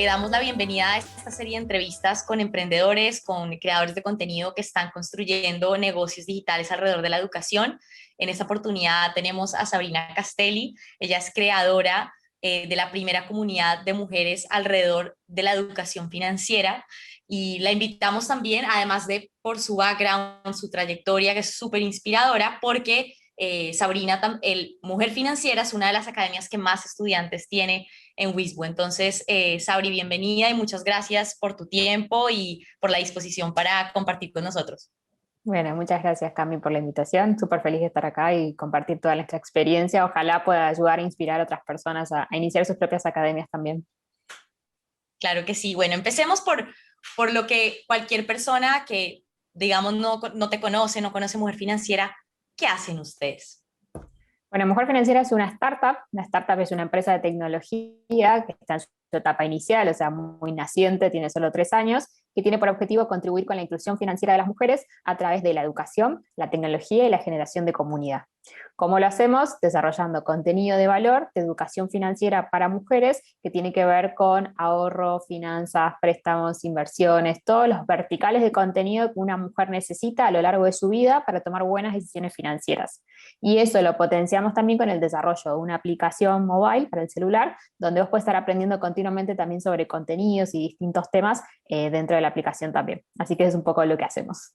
damos la bienvenida a esta serie de entrevistas con emprendedores, con creadores de contenido que están construyendo negocios digitales alrededor de la educación. En esta oportunidad tenemos a Sabrina Castelli. Ella es creadora de la primera comunidad de mujeres alrededor de la educación financiera. Y la invitamos también, además de por su background, su trayectoria, que es súper inspiradora, porque Sabrina, Mujer Financiera, es una de las academias que más estudiantes tiene en Wisbu. Entonces, Sabri, bienvenida y muchas gracias por tu tiempo y por la disposición para compartir con nosotros. Bueno, muchas gracias, Cami, por la invitación. Súper feliz de estar acá y compartir toda nuestra experiencia. Ojalá pueda ayudar a inspirar a otras personas a iniciar sus propias academias también. Claro que sí. Bueno, empecemos por lo que cualquier persona que, digamos, no te conoce, no conoce Mujer Financiera, ¿qué hacen ustedes? Bueno, Mujer Financiera es una startup. Una startup es una empresa de tecnología que está en su etapa inicial, o sea, muy naciente, tiene solo 3 años, que tiene por objetivo contribuir con la inclusión financiera de las mujeres a través de la educación, la tecnología y la generación de comunidad. ¿Cómo lo hacemos? Desarrollando contenido de valor de educación financiera para mujeres que tiene que ver con ahorro, finanzas, préstamos, inversiones, todos los verticales de contenido que una mujer necesita a lo largo de su vida para tomar buenas decisiones financieras. Y eso lo potenciamos también con el desarrollo de una aplicación mobile para el celular, donde vos puedes estar aprendiendo continuamente también sobre contenidos y distintos temas dentro de la aplicación también. Así que es un poco lo que hacemos.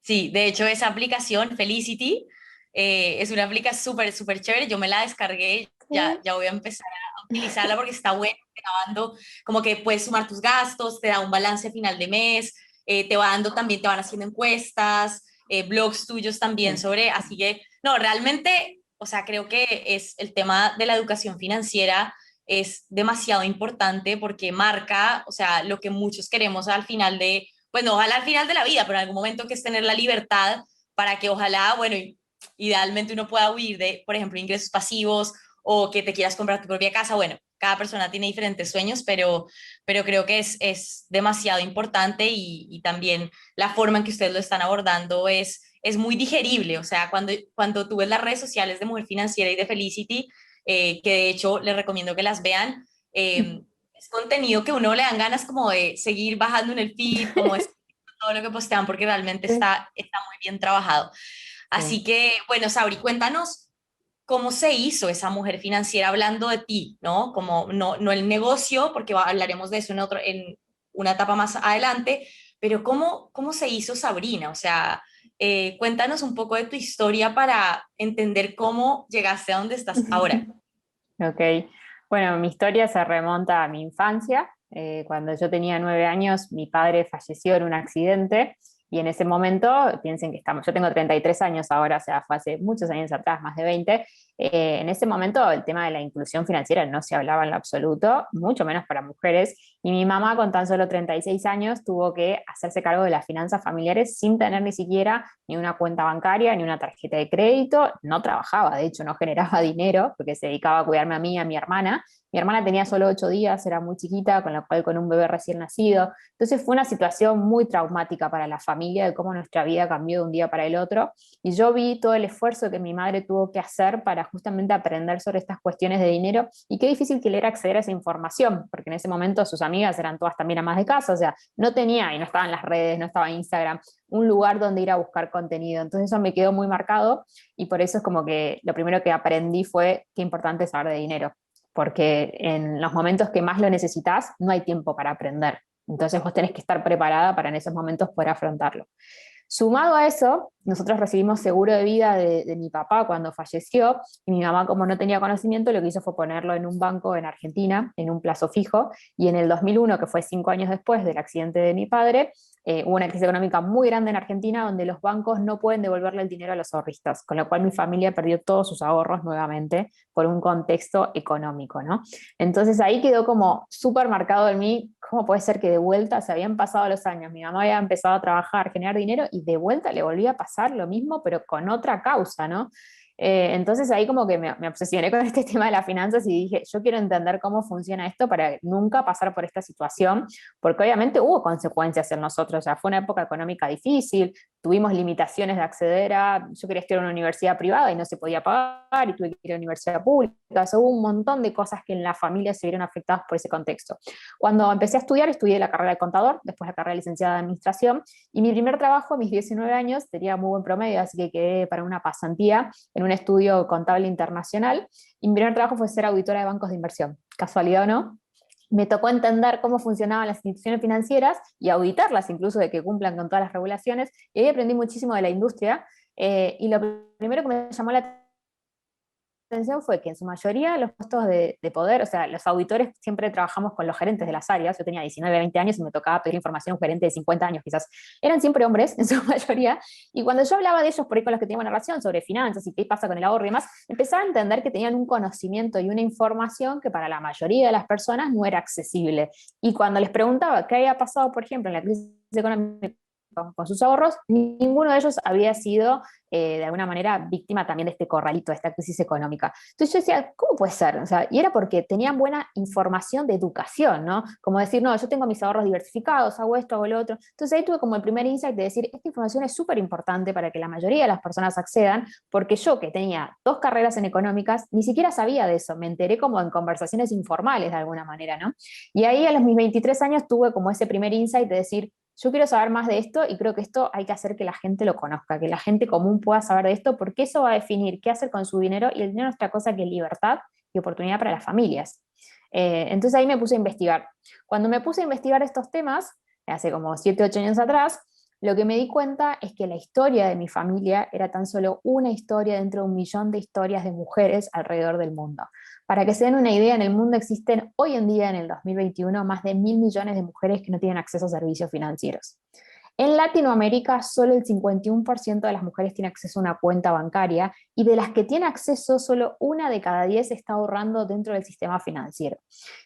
Sí, de hecho, esa aplicación, Felicity, es una aplicación súper chévere. Yo me la descargué, ya voy a empezar a utilizarla porque está buena, te va dando como que puedes sumar tus gastos, te da un balance a final de mes, te va dando también, te van haciendo encuestas, blogs tuyos también sobre, así que, no, realmente, o sea, creo que es el tema de la educación financiera es demasiado importante porque marca, o sea, lo que muchos queremos al final de, pues no, ojalá al final de la vida, pero en algún momento, que es tener la libertad para que ojalá, bueno, idealmente uno pueda huir de, por ejemplo, ingresos pasivos o que te quieras comprar tu propia casa. Bueno, cada persona tiene diferentes sueños, pero creo que es demasiado importante y también la forma en que ustedes lo están abordando es muy digerible. O sea, cuando tú ves las redes sociales de Mujer Financiera y de Felicity, que de hecho les recomiendo que las vean, es contenido que uno le dan ganas como de seguir bajando en el feed, como es todo lo que postean, porque realmente Sí. está muy bien trabajado. Sí. Así que, bueno, Sabri, cuéntanos cómo se hizo esa Mujer Financiera, hablando de ti, ¿no? Como no el negocio, porque hablaremos de eso en una etapa más adelante, pero cómo se hizo Sabrina, o sea, cuéntanos un poco de tu historia para entender cómo llegaste a donde estás ahora. Ok, bueno, mi historia se remonta a mi infancia. Cuando yo tenía 9 años, mi padre falleció en un accidente y en ese momento, piensen que estamos, yo tengo 33 años ahora, o sea, fue hace muchos años atrás, más de 20. En ese momento el tema de la inclusión financiera no se hablaba en lo absoluto, mucho menos para mujeres, y mi mamá con tan solo 36 años tuvo que hacerse cargo de las finanzas familiares sin tener ni siquiera ni una cuenta bancaria, ni una tarjeta de crédito. No trabajaba, de hecho no generaba dinero porque se dedicaba a cuidarme a mí y a mi hermana. Mi hermana tenía solo 8 días, era muy chiquita, con lo cual con un bebé recién nacido. Entonces fue una situación muy traumática para la familia, de cómo nuestra vida cambió de un día para el otro. Y yo vi todo el esfuerzo que mi madre tuvo que hacer para justamente aprender sobre estas cuestiones de dinero, y qué difícil que le era acceder a esa información, porque en ese momento sus amigas eran todas también amas de casa, o sea, no tenía, y no estaba en las redes, no estaba en Instagram, un lugar donde ir a buscar contenido. Entonces eso me quedó muy marcado, y por eso es como que lo primero que aprendí fue qué importante es saber de dinero, porque en los momentos que más lo necesitas no hay tiempo para aprender. Entonces vos tenés que estar preparada para en esos momentos poder afrontarlo. Sumado a eso, nosotros recibimos seguro de vida de mi papá cuando falleció, y mi mamá, como no tenía conocimiento, lo que hizo fue ponerlo en un banco en Argentina, en un plazo fijo, y en el 2001, que fue 5 años después del accidente de mi padre, hubo una crisis económica muy grande en Argentina, donde los bancos no pueden devolverle el dinero a los ahorristas, con lo cual mi familia perdió todos sus ahorros nuevamente por un contexto económico, ¿no? Entonces ahí quedó como súper marcado en mí, ¿cómo puede ser que de vuelta se habían pasado los años? Mi mamá había empezado a trabajar, a generar dinero, y de vuelta le volvía a pasar lo mismo, pero con otra causa, ¿no? Entonces ahí como que me obsesioné con este tema de las finanzas y dije, yo quiero entender cómo funciona esto para nunca pasar por esta situación, porque obviamente hubo consecuencias en nosotros, o sea, fue una época económica difícil, tuvimos limitaciones de acceder a, yo quería estudiar en una universidad privada y no se podía pagar, y tuve que ir a una universidad pública, o sea, hubo un montón de cosas que en la familia se vieron afectadas por ese contexto. Cuando empecé a estudiar, estudié la carrera de contador, después la carrera de licenciada de administración, y mi primer trabajo a mis 19 años tenía muy buen promedio, así que quedé para una pasantía en un estudio contable internacional, y mi primer trabajo fue ser auditora de bancos de inversión, casualidad o no. Me tocó entender cómo funcionaban las instituciones financieras y auditarlas, incluso de que cumplan con todas las regulaciones, y ahí aprendí muchísimo de la industria, y lo primero que me llamó la atención fue que en su mayoría los puestos de poder, o sea, los auditores siempre trabajamos con los gerentes de las áreas, yo tenía 19, 20 años y me tocaba pedir información a un gerente de 50 años quizás, eran siempre hombres en su mayoría, y cuando yo hablaba de ellos por ahí con los que tenían una relación sobre finanzas y qué pasa con el ahorro y demás, empezaba a entender que tenían un conocimiento y una información que para la mayoría de las personas no era accesible, y cuando les preguntaba qué había pasado, por ejemplo, en la crisis económica con sus ahorros, ninguno de ellos había sido de alguna manera víctima también de este corralito, de esta crisis económica. Entonces yo decía, ¿cómo puede ser? O sea, y era porque tenían buena información de educación, ¿no? Como decir, no, yo tengo mis ahorros diversificados, hago esto, hago lo otro. Entonces ahí tuve como el primer insight de decir, esta información es súper importante para que la mayoría de las personas accedan, porque yo que tenía 2 carreras en económicas, ni siquiera sabía de eso, me enteré como en conversaciones informales de alguna manera, ¿no? Y ahí a los mis 23 años tuve como ese primer insight de decir, yo quiero saber más de esto y creo que esto hay que hacer que la gente lo conozca, que la gente común pueda saber de esto, porque eso va a definir qué hacer con su dinero, y el dinero no es otra cosa que libertad y oportunidad para las familias. Entonces ahí me puse a investigar. Cuando me puse a investigar estos temas, hace como 7, 8 años atrás, lo que me di cuenta es que la historia de mi familia era tan solo una historia dentro de 1 millón de historias de mujeres alrededor del mundo. Para que se den una idea, en el mundo existen hoy en día, en el 2021, más de 1.000 millones de mujeres que no tienen acceso a servicios financieros. En Latinoamérica, solo el 51% de las mujeres tiene acceso a una cuenta bancaria, y de las que tiene acceso, solo 1 de cada 10 está ahorrando dentro del sistema financiero.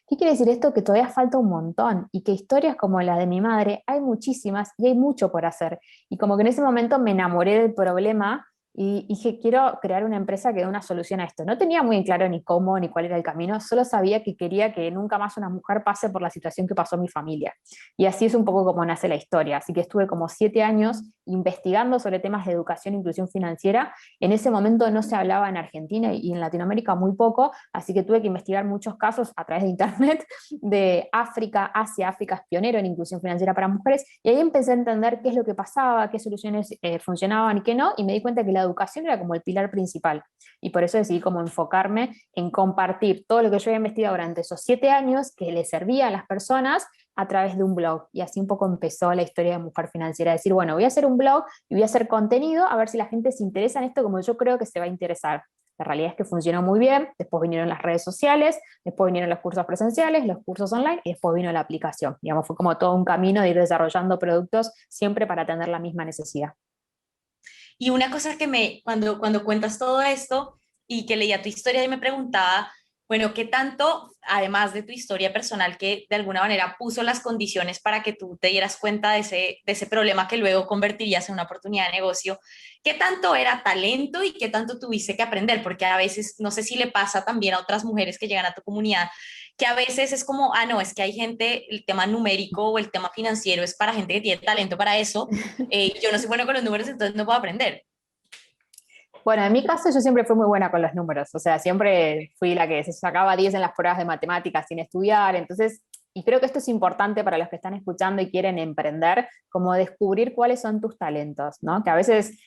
¿Qué quiere decir esto? Que todavía falta un montón, y que historias como la de mi madre hay muchísimas y hay mucho por hacer. Y como que en ese momento me enamoré del problema y dije, quiero crear una empresa que dé una solución a esto. No tenía muy en claro ni cómo ni cuál era el camino, solo sabía que quería que nunca más una mujer pase por la situación que pasó mi familia. Y así es un poco como nace la historia. Así que estuve como 7 años investigando sobre temas de educación e inclusión financiera. En ese momento no se hablaba en Argentina y en Latinoamérica muy poco, así que tuve que investigar muchos casos a través de internet de África, Asia. África es pionero en inclusión financiera para mujeres, y ahí empecé a entender qué es lo que pasaba, qué soluciones funcionaban y qué no, y me di cuenta que la educación era como el pilar principal, y por eso decidí como enfocarme en compartir todo lo que yo había investigado durante esos 7 años que le servía a las personas a través de un blog. Y así un poco empezó la historia de Mujer Financiera, decir, bueno, voy a hacer un blog y voy a hacer contenido a ver si la gente se interesa en esto como yo creo que se va a interesar. La realidad es que funcionó muy bien, después vinieron las redes sociales, después vinieron los cursos presenciales, los cursos online, y después vino la aplicación. Digamos, fue como todo un camino de ir desarrollando productos siempre para atender la misma necesidad. Y una cosa que cuando cuentas todo esto y que leía tu historia y me preguntaba, bueno, ¿qué tanto, además de tu historia personal, que de alguna manera puso las condiciones para que tú te dieras cuenta de ese problema que luego convertirías en una oportunidad de negocio, qué tanto era talento y qué tanto tuviste que aprender? Porque a veces, no sé si le pasa también a otras mujeres que llegan a tu comunidad, que a veces es como, ah, no, es que hay gente, el tema numérico o el tema financiero es para gente que tiene talento para eso, yo no soy bueno con los números, entonces no puedo aprender. Bueno, en mi caso yo siempre fui muy buena con los números, o sea, siempre fui la que se sacaba 10 en las pruebas de matemáticas sin estudiar, entonces, y creo que esto es importante para los que están escuchando y quieren emprender, como descubrir cuáles son tus talentos, ¿no? Que a veces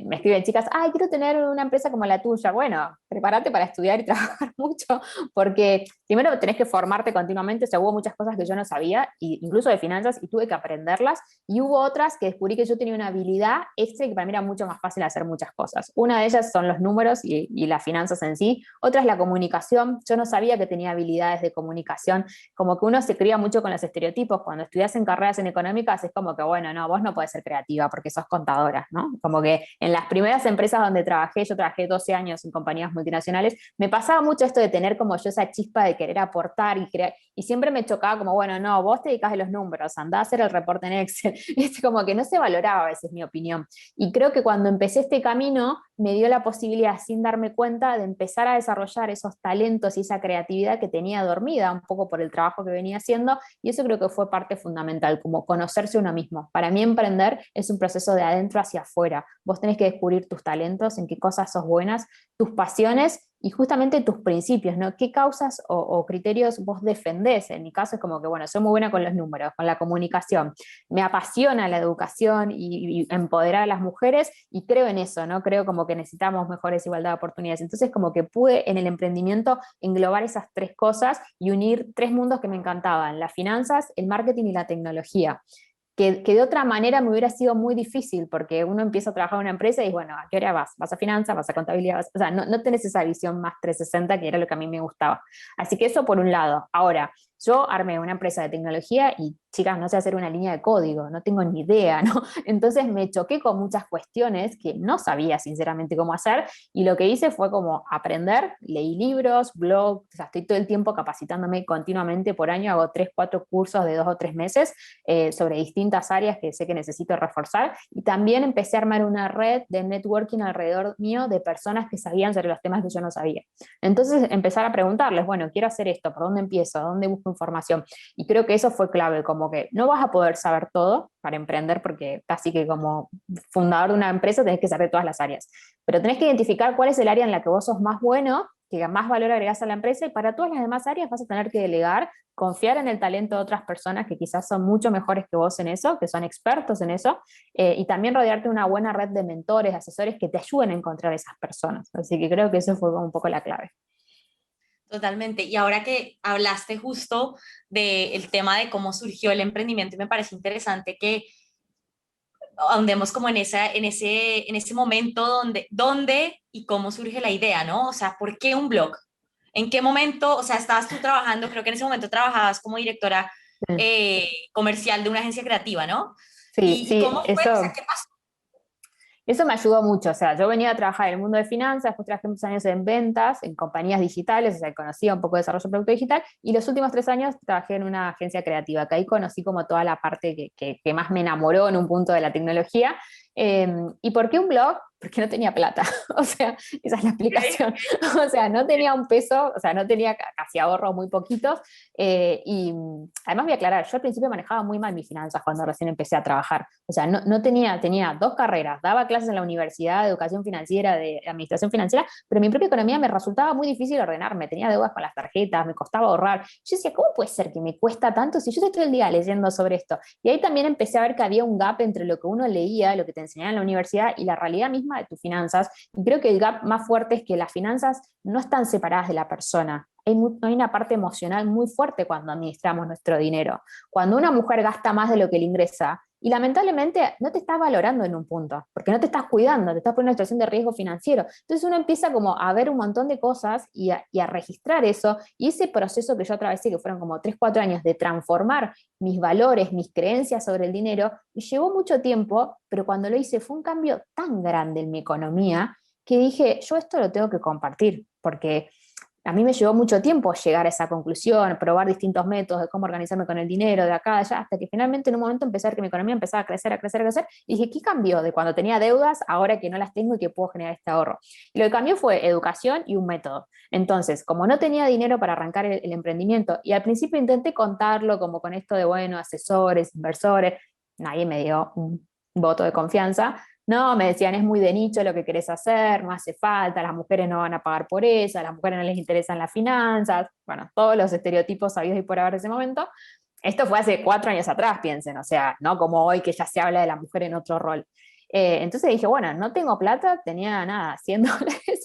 me escriben chicas, ay, quiero tener una empresa como la tuya. Bueno, prepárate para estudiar y trabajar mucho, porque primero tenés que formarte continuamente. O sea, hubo muchas cosas que yo no sabía, incluso de finanzas, y tuve que aprenderlas, y hubo otras que descubrí que yo tenía una habilidad extra y que para mí era mucho más fácil hacer muchas cosas. Una de ellas son los números y las finanzas en sí, otra es la comunicación. Yo no sabía que tenía habilidades de comunicación, como que uno se cría mucho con los estereotipos. Cuando estudias en carreras en económicas es como que, bueno, no, vos no podés ser creativa porque sos contadora, ¿no? Como que en las primeras empresas donde trabajé, yo trabajé 12 años en compañías multinacionales, me pasaba mucho esto de tener como yo esa chispa de querer aportar y crear, y siempre me chocaba como, bueno, no, vos te dedicás a los números, andá a hacer el reporte en Excel. Es como que no se valoraba a veces mi opinión. Y creo que cuando empecé este camino me dio la posibilidad, sin darme cuenta, de empezar a desarrollar esos talentos y esa creatividad que tenía dormida un poco por el trabajo que venía haciendo, y eso creo que fue parte fundamental, como conocerse uno mismo. Para mí emprender es un proceso de adentro hacia afuera. Vos tenés que descubrir tus talentos, en qué cosas sos buenas, tus pasiones y justamente tus principios, ¿no? ¿Qué causas o criterios vos defendés? En mi caso es como que, bueno, soy muy buena con los números, con la comunicación, me apasiona la educación y empoderar a las mujeres y creo en eso, ¿no? Creo como que necesitamos mejores igualdad de oportunidades. Entonces como que pude en el emprendimiento englobar esas tres cosas y unir tres mundos que me encantaban, las finanzas, el marketing y la tecnología. Que de otra manera me hubiera sido muy difícil, porque uno empieza a trabajar en una empresa y bueno, ¿a qué hora vas? ¿Vas a finanzas? ¿Vas a contabilidad? O sea, no tenés esa visión más 360 que era lo que a mí me gustaba. Así que eso por un lado. Ahora, yo armé una empresa de tecnología y, chicas, no sé hacer una línea de código, no tengo ni idea, ¿no? Entonces me choqué con muchas cuestiones que no sabía sinceramente cómo hacer y lo que hice fue como aprender, leí libros, blogs, o sea, estoy todo el tiempo capacitándome continuamente por año, hago 3, 4 cursos de 2 o 3 meses sobre distintas áreas que sé que necesito reforzar y también empecé a armar una red de networking alrededor mío de personas que sabían sobre los temas que yo no sabía. Entonces empezar a preguntarles, bueno, quiero hacer esto, ¿por dónde empiezo? ¿Dónde busco información? Y creo que eso fue clave, como que no vas a poder saber todo para emprender porque casi que como fundador de una empresa tenés que saber todas las áreas, pero tenés que identificar cuál es el área en la que vos sos más bueno, que más valor agregás a la empresa y para todas las demás áreas vas a tener que delegar, confiar en el talento de otras personas que quizás son mucho mejores que vos en eso, que son expertos en eso, y también rodearte de una buena red de mentores, asesores que te ayuden a encontrar esas personas. Así que creo que eso fue un poco la clave. Totalmente. Y ahora que hablaste justo del tema de cómo surgió el emprendimiento, me parece interesante que ahondemos como en ese momento donde y cómo surge la idea, ¿no? O sea, ¿por qué un blog? ¿En qué momento, o sea, estabas tú trabajando, creo que en ese momento trabajabas como directora comercial de una agencia creativa, ¿no? Sí, Y sí, cómo fue? O sea, eso, ¿qué pasó? eso me ayudó mucho, o sea, yo venía a trabajar en el mundo de finanzas, después trabajé muchos años en ventas, en compañías digitales, o sea, conocía un poco de desarrollo de producto digital, y los últimos 3 años trabajé en una agencia creativa, que ahí conocí como toda la parte que más me enamoró en un punto de la tecnología. ¿Y por qué un blog? Porque no tenía plata, o sea, esa es la explicación. O sea, no tenía un peso, o sea, no tenía casi ahorros muy poquitos, y además voy a aclarar, yo al principio manejaba muy mal mis finanzas cuando recién empecé a trabajar, o sea, no tenía 2 carreras, daba clases en la universidad de educación financiera, de administración financiera, pero mi propia economía me resultaba muy difícil ordenarme, tenía deudas con las tarjetas, me costaba ahorrar. Yo decía, ¿cómo puede ser que me cuesta tanto si yo estoy todo el día leyendo sobre esto? Y ahí también empecé a ver que había un gap entre lo que uno leía, lo que te enseñaban en la universidad y la realidad misma de tus finanzas. Y creo que el gap más fuerte es que las finanzas no están separadas de la persona. Hay una parte emocional muy fuerte cuando administramos nuestro dinero. Cuando una mujer gasta más de lo que le ingresa, y lamentablemente no te estás valorando en un punto, porque no te estás cuidando, te estás poniendo en una situación de riesgo financiero. Entonces uno empieza como a ver un montón de cosas y a registrar eso, y ese proceso que yo atravesé, que fueron como 3 4 años de transformar mis valores, mis creencias sobre el dinero, me llevó mucho tiempo, pero cuando lo hice fue un cambio tan grande en mi economía que dije, yo esto lo tengo que compartir, porque a mí me llevó mucho tiempo llegar a esa conclusión, probar distintos métodos de cómo organizarme con el dinero, de acá, de allá, hasta que finalmente en un momento empecé a ver que mi economía empezaba a crecer, a crecer, a crecer, y dije, ¿qué cambió de cuando tenía deudas ahora que no las tengo y que puedo generar este ahorro? Y lo que cambió fue educación y un método. Entonces, como no tenía dinero para arrancar el emprendimiento, y al principio intenté contarlo como con esto de, bueno, asesores, inversores, nadie me dio un voto de confianza. No, me decían, es muy de nicho lo que querés hacer, no hace falta, las mujeres no van a pagar por eso, a las mujeres no les interesan las finanzas, bueno, todos los estereotipos sabidos y por haber de ese momento. Esto fue hace 4 años atrás, piensen, o sea, no como hoy que ya se habla de la mujer en otro rol. Entonces dije, bueno, no tengo plata, tenía nada, $100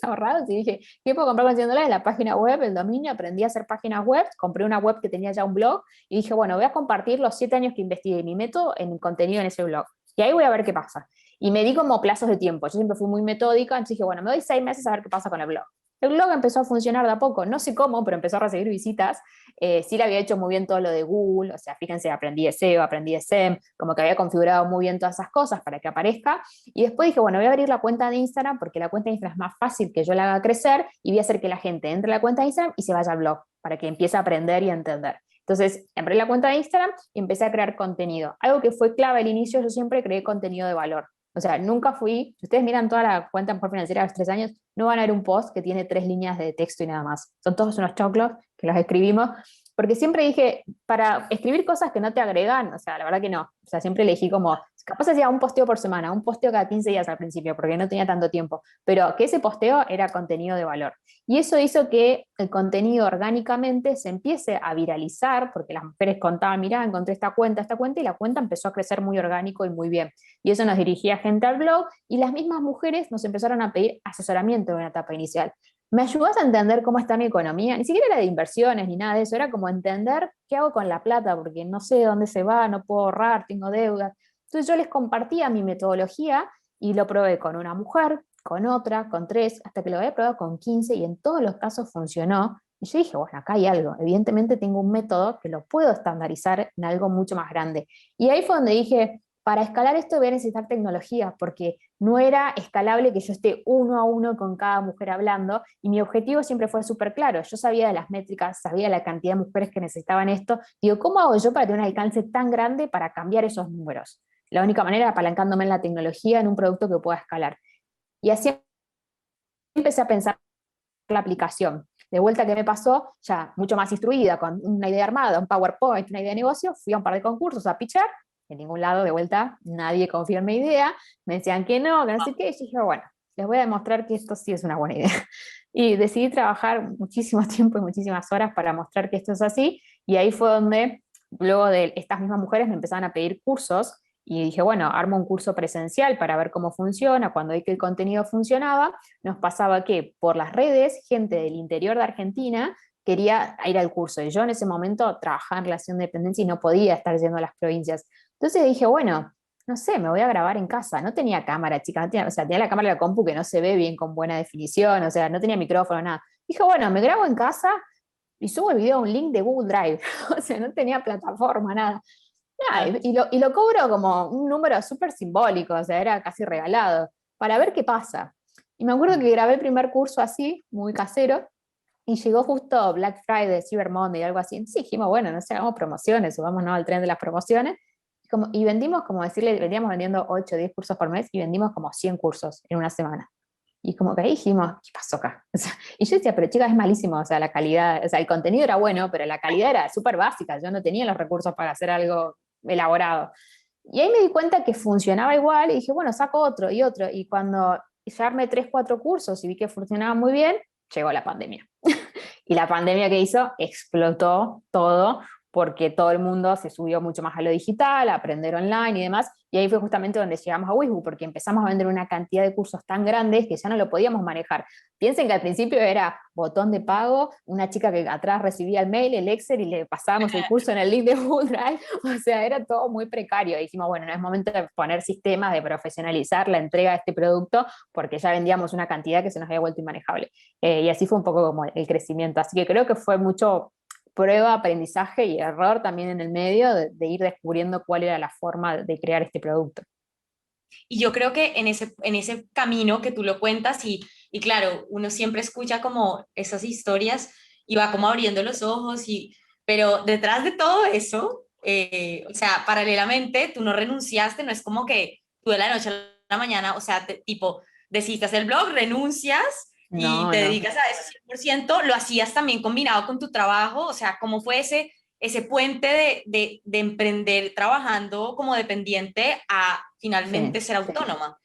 ahorrados y dije, ¿qué puedo comprar con $100? La página web, el dominio, aprendí a hacer páginas web, compré una web que tenía ya un blog y dije, bueno, voy a compartir los 7 años que investigué mi método en contenido en ese blog. Y ahí voy a ver qué pasa. Y me di como plazos de tiempo. Yo siempre fui muy metódica, entonces dije, bueno, me doy 6 meses a ver qué pasa con el blog. El blog empezó a funcionar de a poco, no sé cómo, pero empezó a recibir visitas. Sí le había hecho muy bien todo lo de Google, o sea, fíjense, aprendí de SEO, aprendí de SEM, como que había configurado muy bien todas esas cosas para que aparezca. Y después dije, bueno, voy a abrir la cuenta de Instagram porque la cuenta de Instagram es más fácil que yo la haga crecer y voy a hacer que la gente entre a la cuenta de Instagram y se vaya al blog para que empiece a aprender y a entender. Entonces, abrí la cuenta de Instagram y empecé a crear contenido. Algo que fue clave al inicio, yo siempre creé contenido de valor. O sea, nunca fui, si ustedes miran toda la cuenta Mujer Financiera de los 3 años, no van a ver un post que tiene 3 líneas de texto y nada más. Son todos unos choclos que los escribimos, porque siempre dije, para escribir cosas que no te agregan, o sea, la verdad que no. O sea, siempre elegí como, capaz hacía un posteo por semana, un posteo cada 15 días al principio, porque no tenía tanto tiempo, pero que ese posteo era contenido de valor. Y eso hizo que el contenido orgánicamente se empiece a viralizar, porque las mujeres contaban, mirá, encontré esta cuenta, y la cuenta empezó a crecer muy orgánico y muy bien. Y eso nos dirigía gente al blog, y las mismas mujeres nos empezaron a pedir asesoramiento en una etapa inicial. ¿Me ayudas a entender cómo está mi economía? Ni siquiera era de inversiones ni nada de eso, era como entender qué hago con la plata, porque no sé dónde se va, no puedo ahorrar, tengo deudas. Entonces yo les compartía mi metodología y lo probé con una mujer, con otra, con tres, hasta que lo había probado con 15 y en todos los casos funcionó. Y yo dije, bueno, acá hay algo. Evidentemente tengo un método que lo puedo estandarizar en algo mucho más grande. Y ahí fue donde dije, para escalar esto voy a necesitar tecnología, porque no era escalable que yo esté uno a uno con cada mujer hablando, y mi objetivo siempre fue súper claro. Yo sabía de las métricas, sabía la cantidad de mujeres que necesitaban esto. Digo, ¿cómo hago yo para tener un alcance tan grande para cambiar esos números? La única manera era apalancándome en la tecnología, en un producto que pueda escalar. Y así empecé a pensar la aplicación. De vuelta que me pasó, ya mucho más instruida, con una idea armada, un PowerPoint, una idea de negocio, fui a un par de concursos a pitchar, en ningún lado, de vuelta, nadie confió en mi idea, me decían que no sé qué, y yo dije, bueno, les voy a demostrar que esto sí es una buena idea. Y decidí trabajar muchísimo tiempo y muchísimas horas para mostrar que esto es así, y ahí fue donde, luego de estas mismas mujeres me empezaron a pedir cursos, y dije, bueno, armo un curso presencial para ver cómo funciona. Cuando vi que el contenido funcionaba, nos pasaba que por las redes, gente del interior de Argentina quería ir al curso. Y yo en ese momento trabajaba en relación de dependencia y no podía estar yendo a las provincias. Entonces dije, bueno, no sé, me voy a grabar en casa. No tenía cámara, chica, no tenía, o sea, tenía la cámara de la compu que no se ve bien con buena definición, o sea, no tenía micrófono, nada. Dije, bueno, me grabo en casa y subo el video a un link de Google Drive. O sea, no tenía plataforma, nada. Nada, Ah, y lo cobro como un número súper simbólico, o sea, era casi regalado, para ver qué pasa. Y me acuerdo que grabé el primer curso así, muy casero, y llegó justo Black Friday, Cyber Monday, algo así. Entonces dijimos, bueno, no sé, hagamos promociones, subámonos al tren de las promociones. Y vendimos, como decirle, veníamos vendiendo 8 o 10 cursos por mes y vendimos como 100 cursos en una semana. Y como que ahí dijimos, ¿qué pasó acá? O sea, y yo decía, pero chica, es malísimo, o sea, la calidad, o sea, el contenido era bueno, pero la calidad era súper básica, yo no tenía los recursos para hacer algo elaborado. Y ahí me di cuenta que funcionaba igual y dije, bueno, saco otro y otro. Y cuando ya armé 3, 4 cursos y vi que funcionaba muy bien, llegó la pandemia. Y la pandemia que hizo, explotó todo, porque todo el mundo se subió mucho más a lo digital, a aprender online y demás, y ahí fue justamente donde llegamos a Wixbook, porque empezamos a vender una cantidad de cursos tan grandes que ya no lo podíamos manejar. Piensen que al principio era botón de pago, una chica que atrás recibía el mail, el Excel, y le pasábamos el curso en el link de Google Drive, o sea, era todo muy precario. Y dijimos, bueno, no es momento de poner sistemas, de profesionalizar la entrega de este producto, porque ya vendíamos una cantidad que se nos había vuelto inmanejable. Y así fue un poco como el crecimiento. Así que creo que fue mucho prueba, aprendizaje y error también en el medio de ir descubriendo cuál era la forma de crear este producto. y yo creo que en ese camino que tú lo cuentas y claro, uno siempre escucha como esas historias y va como abriendo los ojos, pero detrás de todo eso, o sea, paralelamente, tú no renunciaste, no es como que tú de la noche a la mañana, o sea, tipo, decidiste hacer el blog, renuncias y No, te no. dedicas a eso 100%, lo hacías también combinado con tu trabajo, o sea, ¿cómo fue ese puente de emprender trabajando como dependiente a finalmente Sí. ser autónoma?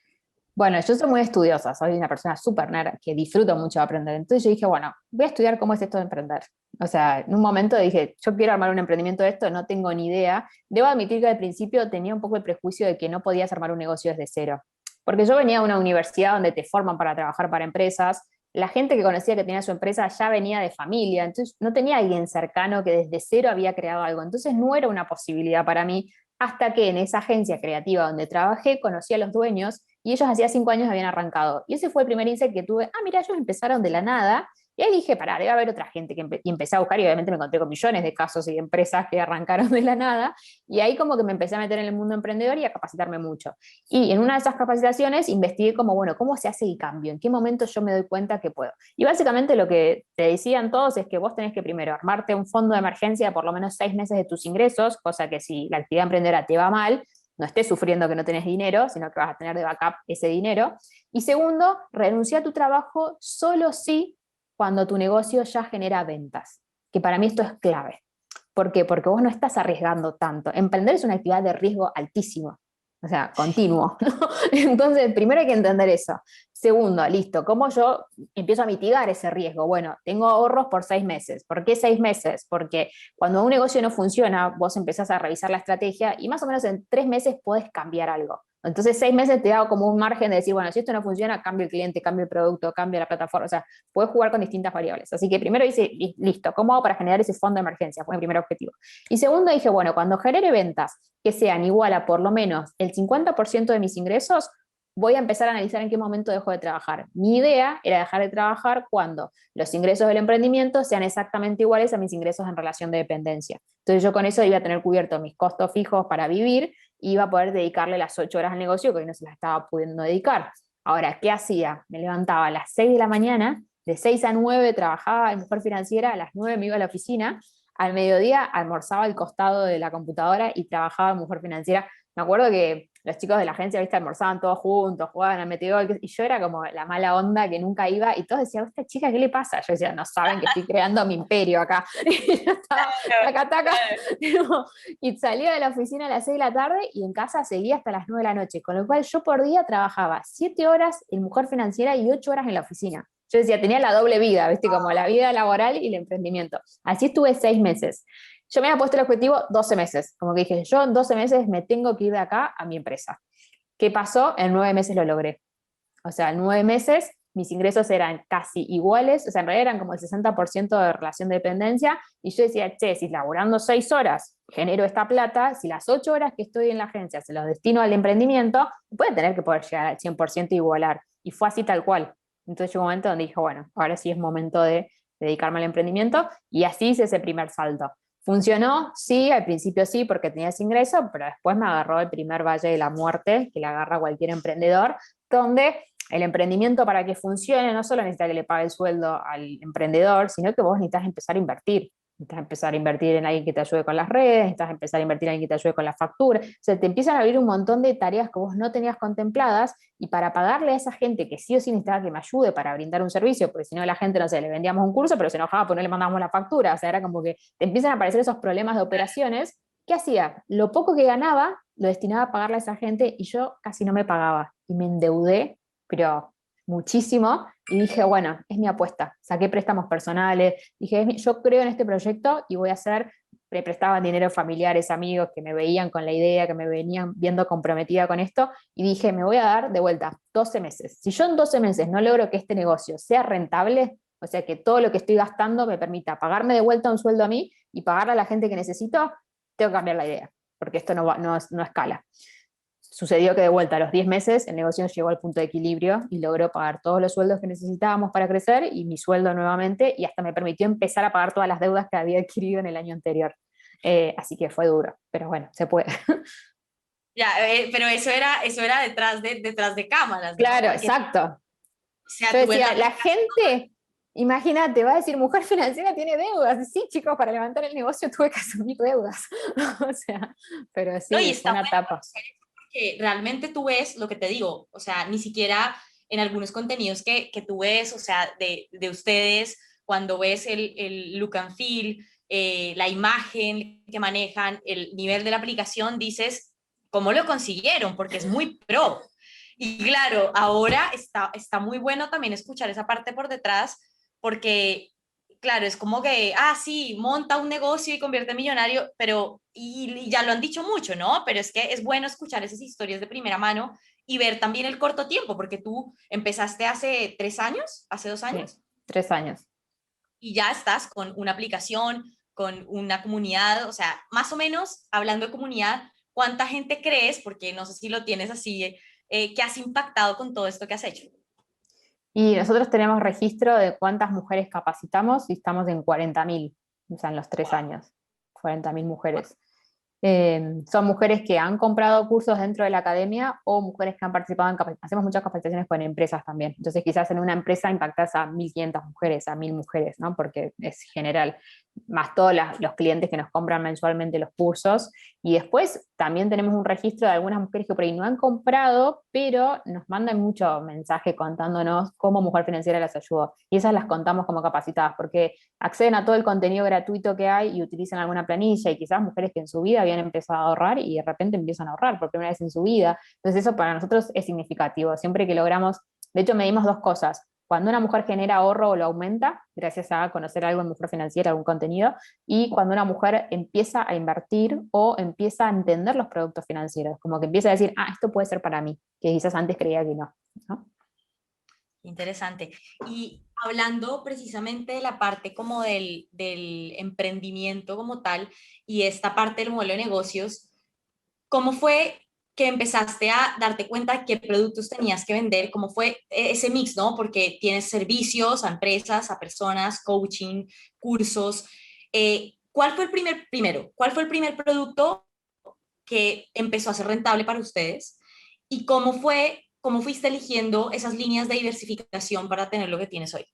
Bueno, yo soy muy estudiosa, soy una persona súper nerd que disfruto mucho de aprender. Entonces yo dije, bueno, voy a estudiar cómo es esto de emprender. O sea, en un momento dije, yo quiero armar un emprendimiento de esto, no tengo ni idea. Debo admitir que al principio tenía un poco el prejuicio de que no podías armar un negocio desde cero. Porque yo venía de una universidad donde te forman para trabajar para empresas. La gente que conocía que tenía su empresa ya venía de familia, entonces no tenía alguien cercano que desde cero había creado algo. Entonces no era una posibilidad para mí, hasta que en esa agencia creativa donde trabajé conocí a los dueños y ellos hacía 5 años habían arrancado. Y ese fue el primer insight que tuve, ah, mira, ellos empezaron de la nada Y ahí dije, pará, debe haber otra gente y empecé a buscar y obviamente me encontré con millones de casos y de empresas que arrancaron de la nada y ahí como que me empecé a meter en el mundo emprendedor y a capacitarme mucho. Y en una de esas capacitaciones investigué como, bueno, ¿cómo se hace el cambio? ¿En qué momento yo me doy cuenta que puedo? Y básicamente lo que te decían todos es que vos tenés que primero armarte un fondo de emergencia de por lo menos 6 meses de tus ingresos, cosa que si la actividad emprendedora te va mal, no estés sufriendo que no tenés dinero, sino que vas a tener de backup ese dinero. Y segundo, renuncia a tu trabajo solo si cuando tu negocio ya genera ventas, que para mí esto es clave. ¿Por qué? Porque vos no estás arriesgando tanto. Emprender es una actividad de riesgo altísimo, o sea, continuo, ¿no? Entonces, primero hay que entender eso. Segundo, listo, ¿cómo yo empiezo a mitigar ese riesgo? Bueno, tengo ahorros por 6 meses. ¿Por qué 6 meses? Porque cuando un negocio no funciona, vos empezás a revisar la estrategia y más o menos en 3 meses podés cambiar algo. Entonces, 6 meses te da como un margen de decir, bueno, si esto no funciona, cambio el cliente, cambio el producto, cambio la plataforma. O sea, puedes jugar con distintas variables. Así que primero dice, listo, ¿cómo hago para generar ese fondo de emergencia? Fue mi primer objetivo. Y segundo, dije, bueno, cuando genere ventas que sean igual a por lo menos el 50% de mis ingresos, voy a empezar a analizar en qué momento dejo de trabajar. Mi idea era dejar de trabajar cuando los ingresos del emprendimiento sean exactamente iguales a mis ingresos en relación de dependencia. Entonces yo con eso iba a tener cubierto mis costos fijos para vivir y iba a poder dedicarle las 8 horas al negocio que hoy no se las estaba pudiendo dedicar. Ahora, ¿qué hacía? Me levantaba a las 6 de la mañana, de 6 a 9 trabajaba en Mujer Financiera, a las 9 me iba a la oficina, al mediodía almorzaba al costado de la computadora y trabajaba en Mujer Financiera. Me acuerdo que los chicos de la agencia, viste, almorzaban todos juntos, jugaban al metegol, y yo era como la mala onda que nunca iba, y todos decían, esta chica, ¿qué le pasa? Yo decía, no saben que estoy creando mi imperio acá. Y yo estaba, taca, taca, y salía de la oficina a las 6 de la tarde y en casa seguía hasta las 9 de la noche, con lo cual yo por día trabajaba 7 horas en Mujer Financiera y 8 horas en la oficina. Yo decía, tenía la doble vida, ¿viste? Como la vida laboral y el emprendimiento. Así estuve 6 meses. Yo me había puesto el objetivo 12 meses, como que dije, yo en 12 meses me tengo que ir de acá a mi empresa. ¿Qué pasó? En 9 meses lo logré. O sea, en 9 meses mis ingresos eran casi iguales, o sea, en realidad eran como el 60% de relación de dependencia, y yo decía, che, si laburando 6 horas genero esta plata, si las 8 horas que estoy en la agencia se los destino al emprendimiento, puede tener que poder llegar al 100% igualar. Y fue así tal cual. Entonces llegó un momento donde dije, bueno, ahora sí es momento de dedicarme al emprendimiento, y así hice ese primer salto. ¿Funcionó? Sí, al principio sí, porque tenía ese ingreso, pero después me agarró el primer valle de la muerte, que le agarra a cualquier emprendedor, donde el emprendimiento para que funcione no solo necesita que le pague el sueldo al emprendedor, sino que vos necesitas empezar a invertir. Necesitas empezar a invertir en alguien que te ayude con las redes, necesitas empezar a invertir en alguien que te ayude con la factura. O sea, te empiezan a abrir un montón de tareas que vos no tenías contempladas y para pagarle a esa gente que sí o sí necesitaba que me ayude para brindar un servicio, porque si no la gente, no sé, le vendíamos un curso, pero se enojaba porque no le mandábamos la factura. O sea, era como que te empiezan a aparecer esos problemas de operaciones. ¿Qué hacía? Lo poco que ganaba lo destinaba a pagarle a esa gente y yo casi no me pagaba. Y me endeudé, pero muchísimo, y dije, bueno, es mi apuesta. Saqué préstamos personales, dije, yo creo en este proyecto y voy a hacer, me prestaban dinero familiares, amigos que me veían con la idea, que me venían viendo comprometida con esto, y dije, me voy a dar de vuelta 12 meses. Si yo en 12 meses no logro que este negocio sea rentable, o sea, que todo lo que estoy gastando me permita pagarme de vuelta un sueldo a mí y pagarle a la gente que necesito, tengo que cambiar la idea, porque esto no escala. Sucedió que de vuelta a los 10 meses el negocio llegó al punto de equilibrio y logró pagar todos los sueldos que necesitábamos para crecer y mi sueldo nuevamente, y hasta me permitió empezar a pagar todas las deudas que había adquirido en el año anterior. Así que fue duro, pero bueno, se puede. Ya, pero eso era detrás de cámaras, ¿no? Claro, Porque, exacto. o sea, Yo tú decía, estás... la gente, imagínate, va a decir, mujer financiera tiene deudas. Y sí, chicos, para levantar el negocio tuve que asumir deudas. O sea, pero No, y sí, fue está una bueno etapa. conocer eso porque realmente tú ves lo que te digo, o sea, ni siquiera en algunos contenidos que tú ves, o sea, de ustedes, cuando ves el look and feel, la imagen que manejan, el nivel de la aplicación, dices, ¿cómo lo consiguieron? Porque es muy pro. Y claro, ahora está muy bueno también escuchar esa parte por detrás, porque claro, es como que, ah, sí, monta un negocio y convierte en millonario, pero, y ya lo han dicho mucho, ¿no? Pero es que es bueno escuchar esas historias de primera mano y ver también el corto tiempo, porque tú empezaste hace 3 años, hace dos Sí, años, 3 años. y ya estás con una aplicación, con una comunidad, o sea, más o menos, hablando de comunidad, ¿cuánta gente crees, porque no sé si lo tienes así, que has impactado con todo esto que has hecho? Y nosotros tenemos registro de cuántas mujeres capacitamos y estamos en 40.000, o sea, en los 3 años, 40.000 mujeres. Son mujeres que han comprado cursos dentro de la academia o mujeres que han participado en capacitaciones. Hacemos muchas capacitaciones con empresas también. Entonces, quizás en una empresa impactas a 1.500 mujeres, a 1.000 mujeres, ¿no? Porque es general, más todos los clientes que nos compran mensualmente los cursos. Y después también tenemos un registro de algunas mujeres que por ahí no han comprado, pero nos mandan mucho mensaje contándonos cómo Mujer Financiera las ayudó. Y esas las contamos como capacitadas, porque acceden a todo el contenido gratuito que hay y utilizan alguna planilla, y quizás mujeres que en su vida habían empezado a ahorrar y de repente empiezan a ahorrar por primera vez en su vida. Entonces eso para nosotros es significativo. Siempre que logramos, de hecho medimos dos cosas: cuando una mujer genera ahorro o lo aumenta, gracias a conocer algo en Mujer Financiera, algún contenido, y cuando una mujer empieza a invertir o empieza a entender los productos financieros, como que empieza a decir, ah, esto puede ser para mí, que quizás antes creía que no, ¿no? Interesante. Y hablando precisamente de la parte como del emprendimiento como tal y esta parte del modelo de negocios, ¿cómo fue que empezaste a darte cuenta de qué productos tenías que vender? ¿Cómo fue ese mix, no? Porque tienes servicios a empresas, a personas, coaching, cursos. ¿Cuál fue cuál fue el primer producto que empezó a ser rentable para ustedes? ¿Y cómo fuiste eligiendo esas líneas de diversificación para tener lo que tienes hoy?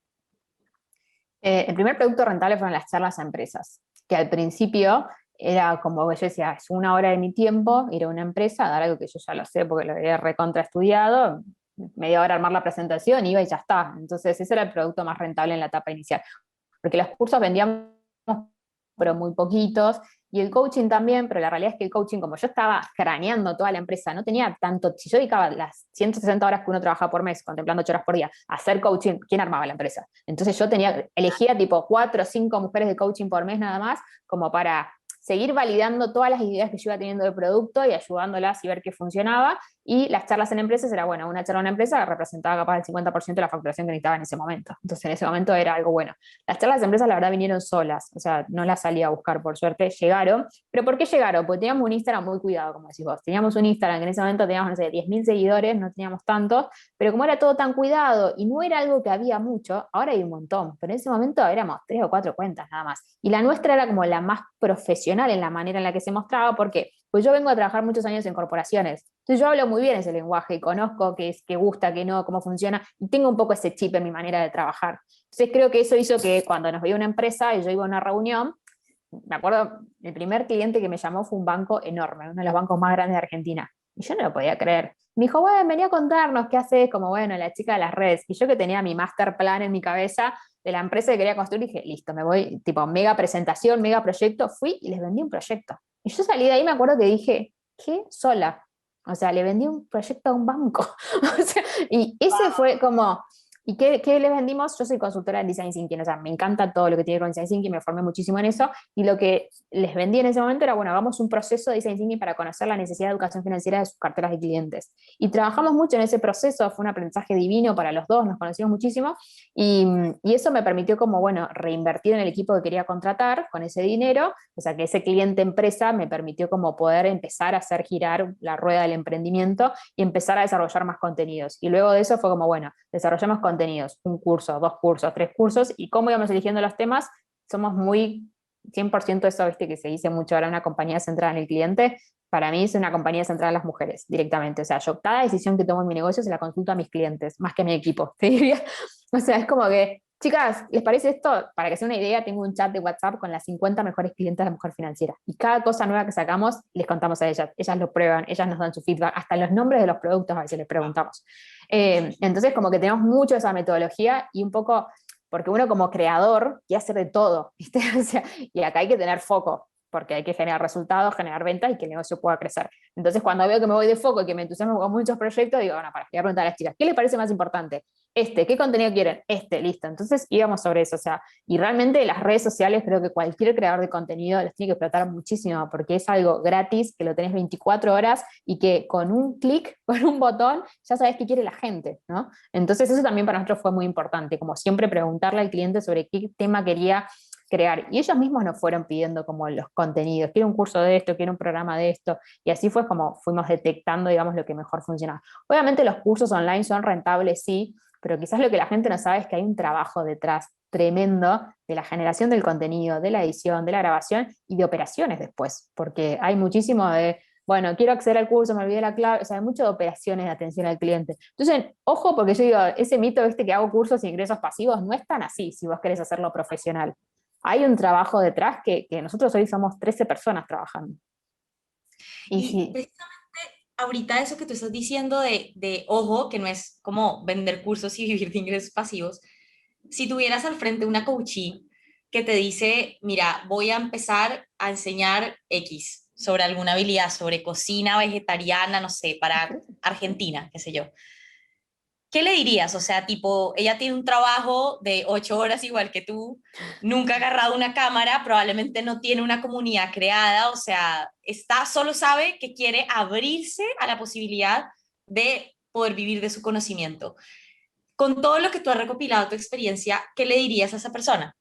El primer producto rentable fueron las charlas a empresas, que al principio era como yo decía, es 1 hora de mi tiempo ir a una empresa a dar algo que yo ya lo sé porque lo había recontra estudiado, media hora armar la presentación, iba y ya está. Entonces ese era el producto más rentable en la etapa inicial, porque los cursos vendíamos pero muy poquitos, y el coaching también, pero la realidad es que el coaching, como yo estaba craneando toda la empresa, no tenía tanto, si yo dedicaba las 160 horas que uno trabaja por mes, contemplando 8 horas por día, a hacer coaching, ¿quién armaba la empresa? Entonces yo elegía tipo 4 o 5 mujeres de coaching por mes nada más, como para seguir validando todas las ideas que yo iba teniendo del producto y ayudándolas y ver qué funcionaba. Y las charlas en empresas era, bueno, una charla en una empresa representaba capaz el 50% de la facturación que necesitaba en ese momento. Entonces en ese momento era algo bueno. Las charlas de empresas la verdad vinieron solas, o sea, no las salí a buscar por suerte, llegaron. ¿Pero por qué llegaron? Porque teníamos un Instagram muy cuidado, como decís vos. Teníamos un Instagram que en ese momento teníamos, no sé, 10.000 seguidores, no teníamos tantos, pero como era todo tan cuidado y no era algo que había mucho, ahora hay un montón, pero en ese momento éramos 3 o 4 cuentas nada más. Y la nuestra era como la más profesional en la manera en la que se mostraba, porque pues yo vengo a trabajar muchos años en corporaciones, entonces yo hablo muy bien ese lenguaje y conozco qué es, qué gusta, qué no, cómo funciona, y tengo un poco ese chip en mi manera de trabajar. Entonces creo que eso hizo que cuando nos veía una empresa y yo iba a una reunión, me acuerdo, el primer cliente que me llamó fue un banco enorme, uno de los bancos más grandes de Argentina. Y yo no lo podía creer. Me dijo, bueno, venía a contarnos qué haces, como bueno, la chica de las redes. Y yo que tenía mi master plan en mi cabeza de la empresa que quería construir, dije, listo, me voy, tipo, mega presentación, mega proyecto, fui y les vendí un proyecto. Y yo salí de ahí, me acuerdo que dije, ¿qué? Sola. O sea, le vendí un proyecto a un banco. O sea, y ese fue como, ¿y qué les vendimos? Yo soy consultora en Design Thinking, o sea, me encanta todo lo que tiene con Design Thinking, me formé muchísimo en eso, y lo que les vendí en ese momento era, bueno, hagamos un proceso de Design Thinking para conocer la necesidad de educación financiera de sus carteras de clientes. Y trabajamos mucho en ese proceso, fue un aprendizaje divino para los dos, nos conocimos muchísimo, y eso me permitió como, bueno, reinvertir en el equipo que quería contratar con ese dinero, o sea, que ese cliente empresa me permitió como poder empezar a hacer girar la rueda del emprendimiento y empezar a desarrollar más contenidos. Y luego de eso fue como, bueno, desarrollamos contenidos, un curso, 2 cursos, 3 cursos, y cómo íbamos eligiendo los temas, somos muy 100% eso, viste, que se dice mucho ahora, una compañía centrada en el cliente. Para mí es una compañía centrada en las mujeres, directamente. O sea, yo cada decisión que tomo en mi negocio se la consulto a mis clientes, más que a mi equipo, te diría. O sea, es como que, chicas, ¿les parece esto? Para que sea una idea, tengo un chat de WhatsApp con las 50 mejores clientes de Mujer Financiera. Y cada cosa nueva que sacamos, les contamos a ellas. Ellas lo prueban, ellas nos dan su feedback, hasta los nombres de los productos a veces les preguntamos. Entonces, como que tenemos mucho esa metodología y un poco, porque uno como creador quiere hacer de todo, ¿viste? O sea, y acá hay que tener foco, porque hay que generar resultados, generar ventas y que el negocio pueda crecer. Entonces, cuando veo que me voy de foco y que me entusiasmo con muchos proyectos, digo, bueno, voy a preguntar a las chicas, ¿qué les parece más importante? ¿Qué contenido quieren? Listo. Entonces íbamos sobre eso, o sea, y realmente las redes sociales creo que cualquier creador de contenido les tiene que explotar muchísimo, porque es algo gratis, que lo tenés 24 horas y que con un clic, con un botón, ya sabes qué quiere la gente, ¿no? Entonces eso también para nosotros fue muy importante, como siempre preguntarle al cliente sobre qué tema quería crear. Y ellos mismos nos fueron pidiendo como los contenidos, quiero un curso de esto, quiero un programa de esto, y así fue como fuimos detectando, digamos, lo que mejor funcionaba. Obviamente los cursos online son rentables, sí, pero quizás lo que la gente no sabe es que hay un trabajo detrás tremendo de la generación del contenido, de la edición, de la grabación y de operaciones después, porque hay muchísimo de, bueno, quiero acceder al curso, me olvidé la clave, o sea, hay muchas operaciones de atención al cliente. Entonces, ojo, porque yo digo, ese mito, viste, que hago cursos e ingresos pasivos, no es tan así si vos querés hacerlo profesional. Hay un trabajo detrás que nosotros hoy somos 13 personas trabajando. Y Y sí, precisamente ahorita eso que tú estás diciendo ojo, que no es como vender cursos y vivir de ingresos pasivos, si tuvieras al frente una coachee que te dice, mira, voy a empezar a enseñar X sobre alguna habilidad, sobre cocina vegetariana, no sé, para Argentina, qué sé yo. ¿Qué le dirías? O sea, tipo, ella tiene un trabajo de 8 horas igual que tú, nunca ha agarrado una cámara, probablemente no tiene una comunidad creada, o sea, solo sabe que quiere abrirse a la posibilidad de poder vivir de su conocimiento. Con todo lo que tú has recopilado, tu experiencia, ¿qué le dirías a esa persona?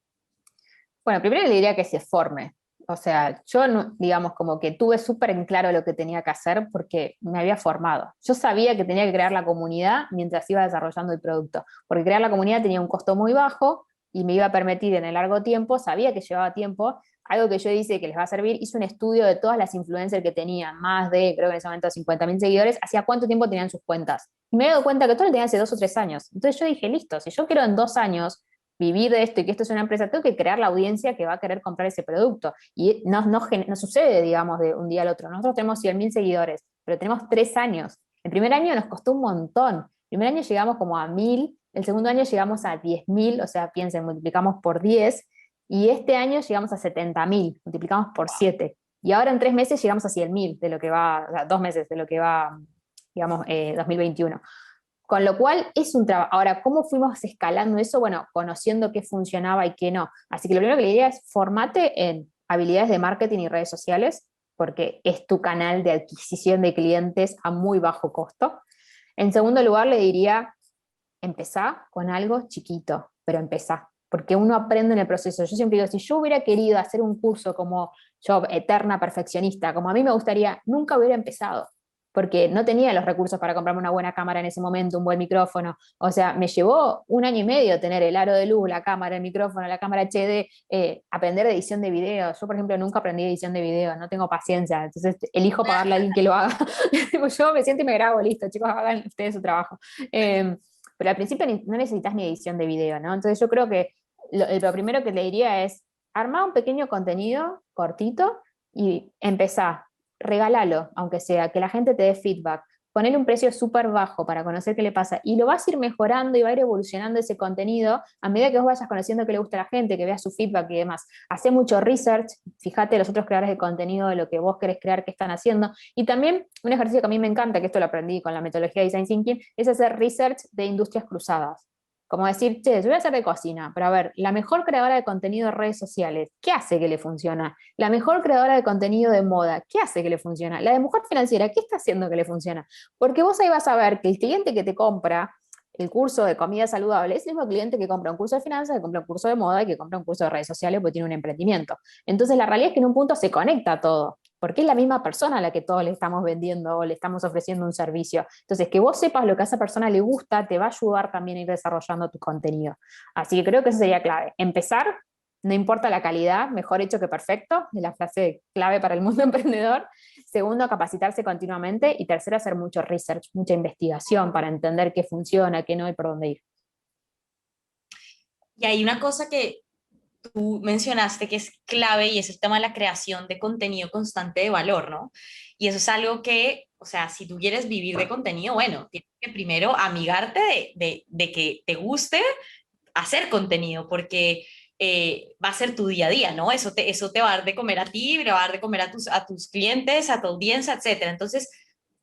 bueno, primero le diría que se forme. O sea, yo, digamos, como que tuve súper en claro lo que tenía que hacer porque me había formado. Yo sabía que tenía que crear la comunidad mientras iba desarrollando el producto, porque crear la comunidad tenía un costo muy bajo y me iba a permitir en el largo tiempo, sabía que llevaba tiempo, algo que yo hice que les va a servir, hice un estudio de todas las influencers que tenían, más de, creo que en ese momento, 50.000 seguidores, hacía cuánto tiempo tenían sus cuentas. Y me he dado cuenta que todo lo tenían hace 2 o 3 años. Entonces yo dije, listo, si yo quiero en 2 años vivir de esto y que esto es una empresa, tengo que crear la audiencia que va a querer comprar ese producto. Y no sucede, digamos, de un día al otro. Nosotros tenemos 100.000 seguidores, pero tenemos 3 años. El primer año nos costó un montón. El primer año llegamos como a 1.000, el segundo año llegamos a 10.000, o sea, piensen, multiplicamos por 10, y este año llegamos a 70.000, multiplicamos por 7. Y ahora en 3 meses llegamos a 100.000 de lo que va, o sea, 2 meses de lo que va, digamos, 2021. Con lo cual es un trabajo. Ahora, ¿cómo fuimos escalando eso? Bueno, conociendo qué funcionaba y qué no. Así que lo primero que le diría es formate en habilidades de marketing y redes sociales, porque es tu canal de adquisición de clientes a muy bajo costo. En segundo lugar, le diría, empezá con algo chiquito, pero empezá, porque uno aprende en el proceso. Yo siempre digo, si yo hubiera querido hacer un curso como yo, eterna perfeccionista, como a mí me gustaría, nunca hubiera empezado, porque no tenía los recursos para comprarme una buena cámara en ese momento, un buen micrófono. O sea, me llevó 1 año y medio tener el aro de luz, la cámara, el micrófono, la cámara HD, aprender edición de video. Yo, por ejemplo, nunca aprendí edición de video, no tengo paciencia, entonces elijo pagarle a alguien que lo haga. Yo me siento y me grabo, listo, chicos, hagan ustedes su trabajo. Pero al principio no necesitas ni edición de video, ¿no? Entonces yo creo que lo primero que le diría es armar un pequeño contenido cortito y empezar, regálalo, aunque sea, que la gente te dé feedback, ponele un precio súper bajo para conocer qué le pasa y lo vas a ir mejorando y va a ir evolucionando ese contenido a medida que vos vayas conociendo qué le gusta a la gente, que veas su feedback y demás. Hacé mucho research, fíjate los otros creadores de contenido de lo que vos querés crear, qué están haciendo. Y también un ejercicio que a mí me encanta, que esto lo aprendí con la metodología de Design Thinking, es hacer research de industrias cruzadas. Como decir, che, yo voy a hacer de cocina, pero a ver, la mejor creadora de contenido de redes sociales, ¿qué hace que le funciona? La mejor creadora de contenido de moda, ¿qué hace que le funciona? La de mujer financiera, ¿qué está haciendo que le funciona? Porque vos ahí vas a ver que el cliente que te compra el curso de comida saludable es el mismo cliente que compra un curso de finanzas, que compra un curso de moda y que compra un curso de redes sociales porque tiene un emprendimiento. Entonces la realidad es que en un punto se conecta todo, porque es la misma persona a la que todos le estamos vendiendo o le estamos ofreciendo un servicio. Entonces, que vos sepas lo que a esa persona le gusta te va a ayudar también a ir desarrollando tu contenido. Así que creo que eso sería clave. Empezar, no importa la calidad, mejor hecho que perfecto, es la frase clave para el mundo emprendedor. Segundo, capacitarse continuamente. Y tercero, hacer mucho research, mucha investigación para entender qué funciona, qué no y por dónde ir. Y hay una cosa que tú mencionaste que es clave y es el tema de la creación de contenido constante de valor, ¿no? Y eso es algo que, o sea, si tú quieres vivir de contenido, bueno, tienes que primero amigarte de que te guste hacer contenido, porque va a ser tu día a día, ¿no? Eso te va a dar de comer a ti, le va a dar de comer a tus clientes, a tu audiencia, etcétera. Entonces,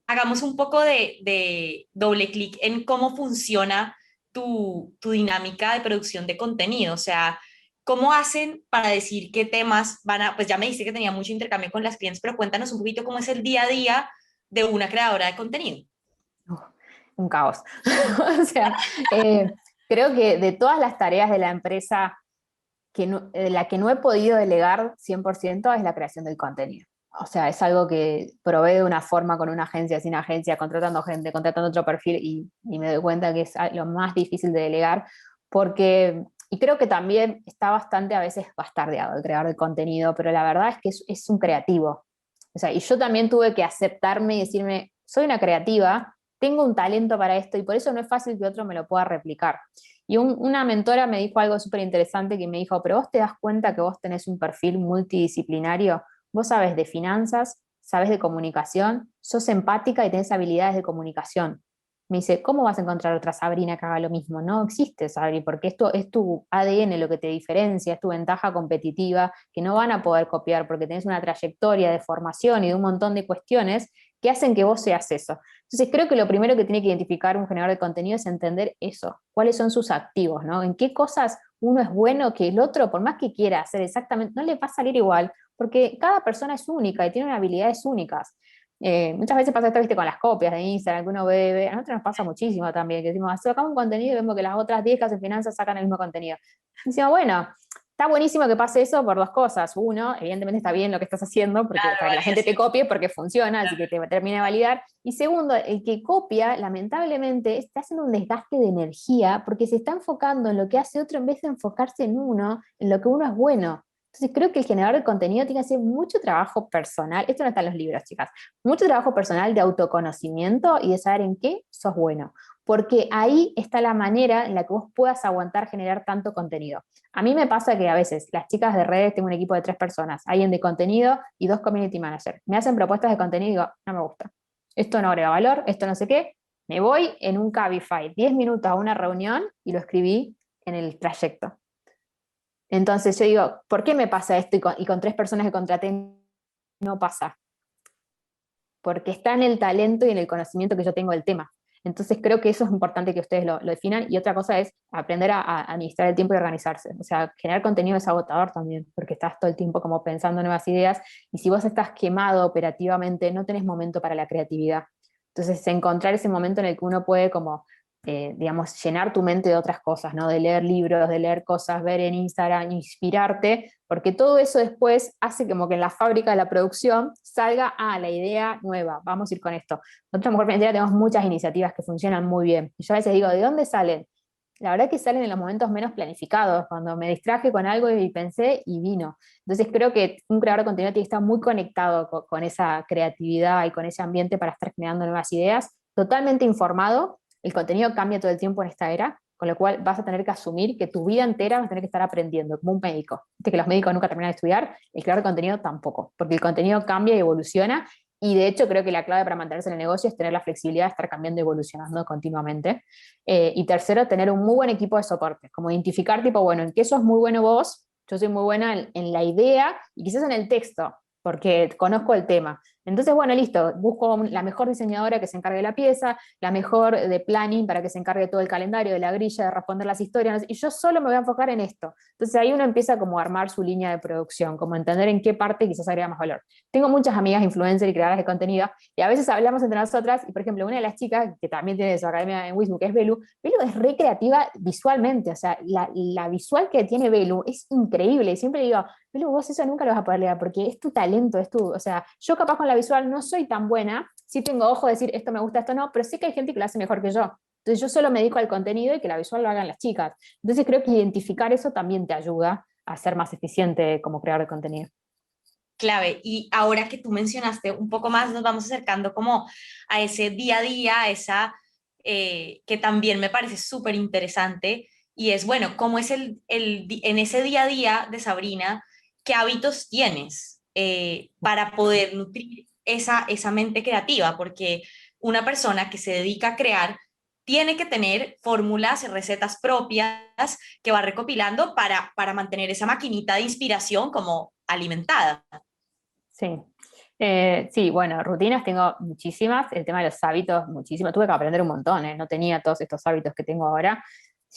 hagamos un poco de doble clic en cómo funciona tu dinámica de producción de contenido, o sea, ¿cómo hacen para decir qué temas van a, pues ya me dijiste que tenía mucho intercambio con las clientes, pero cuéntanos un poquito cómo es el día a día de una creadora de contenido? Uf, un caos. O sea, creo que de todas las tareas de la empresa, la que no he podido delegar 100% es la creación del contenido. o sea, es algo que probé de una forma con una agencia, sin agencia, contratando gente, contratando otro perfil y me doy cuenta que es lo más difícil de delegar porque, y creo que también está bastante a veces bastardeado el creador de contenido, pero la verdad es que es un creativo. O sea, y yo también tuve que aceptarme y decirme, soy una creativa, tengo un talento para esto y por eso no es fácil que otro me lo pueda replicar. Y una mentora me dijo algo súper interesante que me dijo, pero vos te das cuenta que vos tenés un perfil multidisciplinario. Vos sabés de finanzas, sabés de comunicación, sos empática y tenés habilidades de comunicación. Me dice, ¿cómo vas a encontrar otra Sabrina que haga lo mismo? No existe, Sabri, porque esto es tu ADN lo que te diferencia, es tu ventaja competitiva, que no van a poder copiar porque tenés una trayectoria de formación y de un montón de cuestiones que hacen que vos seas eso. Entonces creo que lo primero que tiene que identificar un generador de contenido es entender eso, cuáles son sus activos, ¿no? En qué cosas uno es bueno que el otro, por más que quiera hacer exactamente, no le va a salir igual, porque cada persona es única y tiene habilidades únicas. Muchas veces pasa esto, viste, con las copias de Instagram que uno ve, a nosotros nos pasa muchísimo también, que decimos, sacamos un contenido y vemos que las otras 10 que hacen finanzas sacan el mismo contenido. Y decimos, bueno, está buenísimo que pase eso por dos cosas. Uno, evidentemente está bien lo que estás haciendo porque, Claro, para que la gente te validación. copie porque funciona, así que te termine de validar. Y segundo, el que copia, lamentablemente, está haciendo un desgaste de energía porque se está enfocando en lo que hace otro en vez de enfocarse en uno, en lo que uno es bueno. Entonces creo que el generador de contenido tiene que hacer mucho trabajo personal, esto no está en los libros, chicas, mucho trabajo personal de autoconocimiento y de saber en qué sos bueno, porque ahí está la manera en la que vos puedas aguantar generar tanto contenido. A mí me pasa que a veces las chicas de redes, tengo un equipo de 3 personas, alguien de contenido y 2 community managers. Me hacen propuestas de contenido y digo, no me gusta. Esto no agrega valor, esto no sé qué. Me voy en un Cabify 10 minutos a una reunión y lo escribí en el trayecto. Entonces yo digo, ¿por qué me pasa esto y con 3 personas que contraté no pasa? Porque está en el talento y en el conocimiento que yo tengo del tema. Entonces creo que eso es importante que ustedes lo definan. Y otra cosa es aprender a administrar el tiempo y organizarse. O sea, generar contenido es agotador también, porque estás todo el tiempo como pensando nuevas ideas. Y si vos estás quemado operativamente, no tenés momento para la creatividad. Entonces, encontrar ese momento en el que uno puede como digamos, llenar tu mente de otras cosas, ¿no? De leer libros, de leer cosas, ver en Instagram, inspirarte, porque todo eso después hace como que en la fábrica de la producción salga, la idea nueva, vamos a ir con esto. Nosotros, Mujer Financiera, tenemos muchas iniciativas que funcionan muy bien. Y yo a veces digo, ¿de dónde salen? La verdad que salen en los momentos menos planificados, cuando me distraje con algo y pensé y vino. Entonces creo que un creador de contenido tiene que estar muy conectado con esa creatividad y con ese ambiente para estar generando nuevas ideas, totalmente informado. El contenido cambia todo el tiempo en esta era, con lo cual vas a tener que asumir que tu vida entera vas a tener que estar aprendiendo, como un médico. Viste que los médicos nunca terminan de estudiar, el creador de contenido tampoco, porque el contenido cambia y evoluciona, y de hecho creo que la clave para mantenerse en el negocio es tener la flexibilidad de estar cambiando y evolucionando continuamente. Y tercero, tener un muy buen equipo de soporte, como identificar tipo, bueno, en qué sos muy bueno vos, yo soy muy buena en la idea y quizás en el texto, porque conozco el tema. Entonces, bueno, listo, busco la mejor diseñadora que se encargue de la pieza, la mejor de planning para que se encargue todo el calendario, de la grilla, de responder las historias, y yo solo me voy a enfocar en esto. Entonces ahí uno empieza como a armar su línea de producción, como entender en qué parte quizás agrega más valor. Tengo muchas amigas influencers y creadoras de contenido, y a veces hablamos entre nosotras, y por ejemplo, una de las chicas que también tiene su academia en Wisbu, que es Belu, Belu es re creativa visualmente, o sea, la visual que tiene Belu es increíble, y siempre digo, Belu, vos eso nunca lo vas a poder leer, porque es tu talento, o sea, yo capaz con la visual no soy tan buena, sí tengo ojo de decir esto me gusta, esto no, pero sé que hay gente que lo hace mejor que yo. Entonces yo solo me dedico al contenido y que la visual lo hagan las chicas. Entonces creo que identificar eso también te ayuda a ser más eficiente como creador de contenido. Clave. Y ahora que tú mencionaste un poco más, nos vamos acercando como a ese día a día, a esa que también me parece súper interesante, y es, bueno, ¿cómo es en ese día a día de Sabrina, qué hábitos tienes para poder nutrir esa mente creativa? Porque una persona que se dedica a crear tiene que tener fórmulas y recetas propias que va recopilando para mantener esa maquinita de inspiración como alimentada. Sí. Sí, bueno, rutinas tengo muchísimas, el tema de los hábitos, muchísimo, tuve que aprender un montón, no tenía todos estos hábitos que tengo ahora.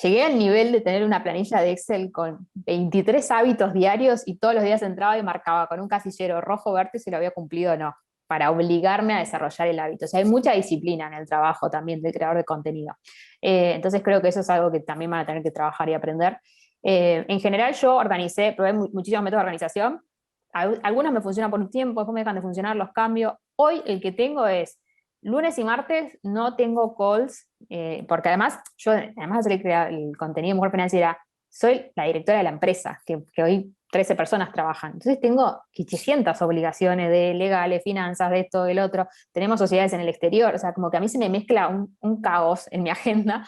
Llegué al nivel de tener una planilla de Excel con 23 hábitos diarios y todos los días entraba y marcaba con un casillero rojo, verde si lo había cumplido o no, para obligarme a desarrollar el hábito. O sea, hay mucha disciplina en el trabajo también del creador de contenido. Entonces creo que eso es algo que también van a tener que trabajar y aprender. En general yo organicé, probé muchísimos métodos de organización, algunos me funcionan por un tiempo, después me dejan de funcionar, los cambio. Hoy el que tengo es lunes y martes, no tengo calls, porque además, yo, además de crear el contenido de Mujer Financiera, soy la directora de la empresa, que hoy 13 personas trabajan. Entonces tengo 800 obligaciones de legales, finanzas, de esto, del otro. Tenemos sociedades en el exterior, o sea, como que a mí se me mezcla un caos en mi agenda,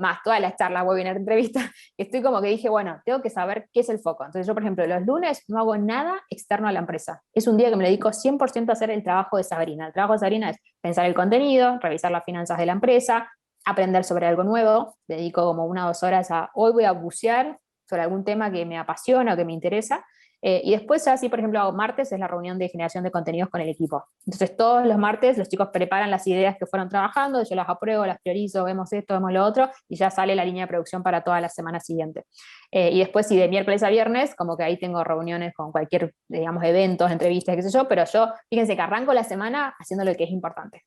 más todas las charlas, webinar, entrevistas, que estoy como que dije, bueno, tengo que saber qué es el foco. Entonces yo, por ejemplo, los lunes no hago nada externo a la empresa. Es un día que me dedico 100% a hacer el trabajo de Sabrina. El trabajo de Sabrina es pensar el contenido, revisar las finanzas de la empresa, aprender sobre algo nuevo. Dedico como 1 o 2 horas a, hoy voy a bucear sobre algún tema que me apasiona o que me interesa. Y después, así, por ejemplo, hago martes, es la reunión de generación de contenidos con el equipo. Entonces, todos los martes los chicos preparan las ideas que fueron trabajando, yo las apruebo, las priorizo, vemos esto, vemos lo otro, y ya sale la línea de producción para toda la semana siguiente. Y después, sí, de miércoles a viernes, como que ahí tengo reuniones con cualquier, digamos, eventos, entrevistas, qué sé yo, pero yo, fíjense que arranco la semana haciendo lo que es importante.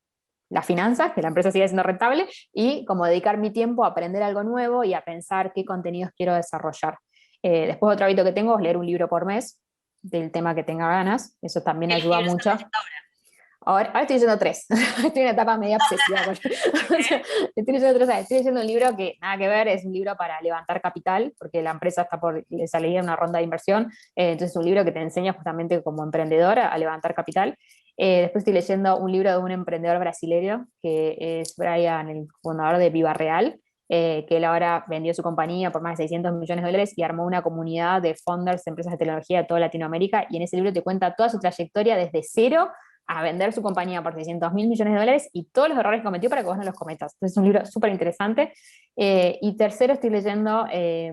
Las finanzas, que la empresa siga siendo rentable, y como dedicar mi tiempo a aprender algo nuevo y a pensar qué contenidos quiero desarrollar. Después otro hábito que tengo es leer un libro por mes del tema que tenga ganas, eso también ¿Qué ayuda libro estás mucho. leyendo ahora? Ahora estoy leyendo 3, estoy en una etapa media obsesiva. O sea, estoy leyendo 3, estoy leyendo un libro que nada que ver, es un libro para levantar capital, porque la empresa está por salir en una ronda de inversión, entonces es un libro que te enseña justamente como emprendedor a levantar capital. Después estoy leyendo un libro de un emprendedor brasileño, que es Brian, el fundador de Viva Real, que él ahora vendió su compañía por más de $600 millones y armó una comunidad de founders de empresas de tecnología de toda Latinoamérica, y en ese libro te cuenta toda su trayectoria desde cero a vender su compañía por $600 millones y todos los errores que cometió para que vos no los cometas. Entonces es un libro súper interesante. Y tercero, estoy leyendo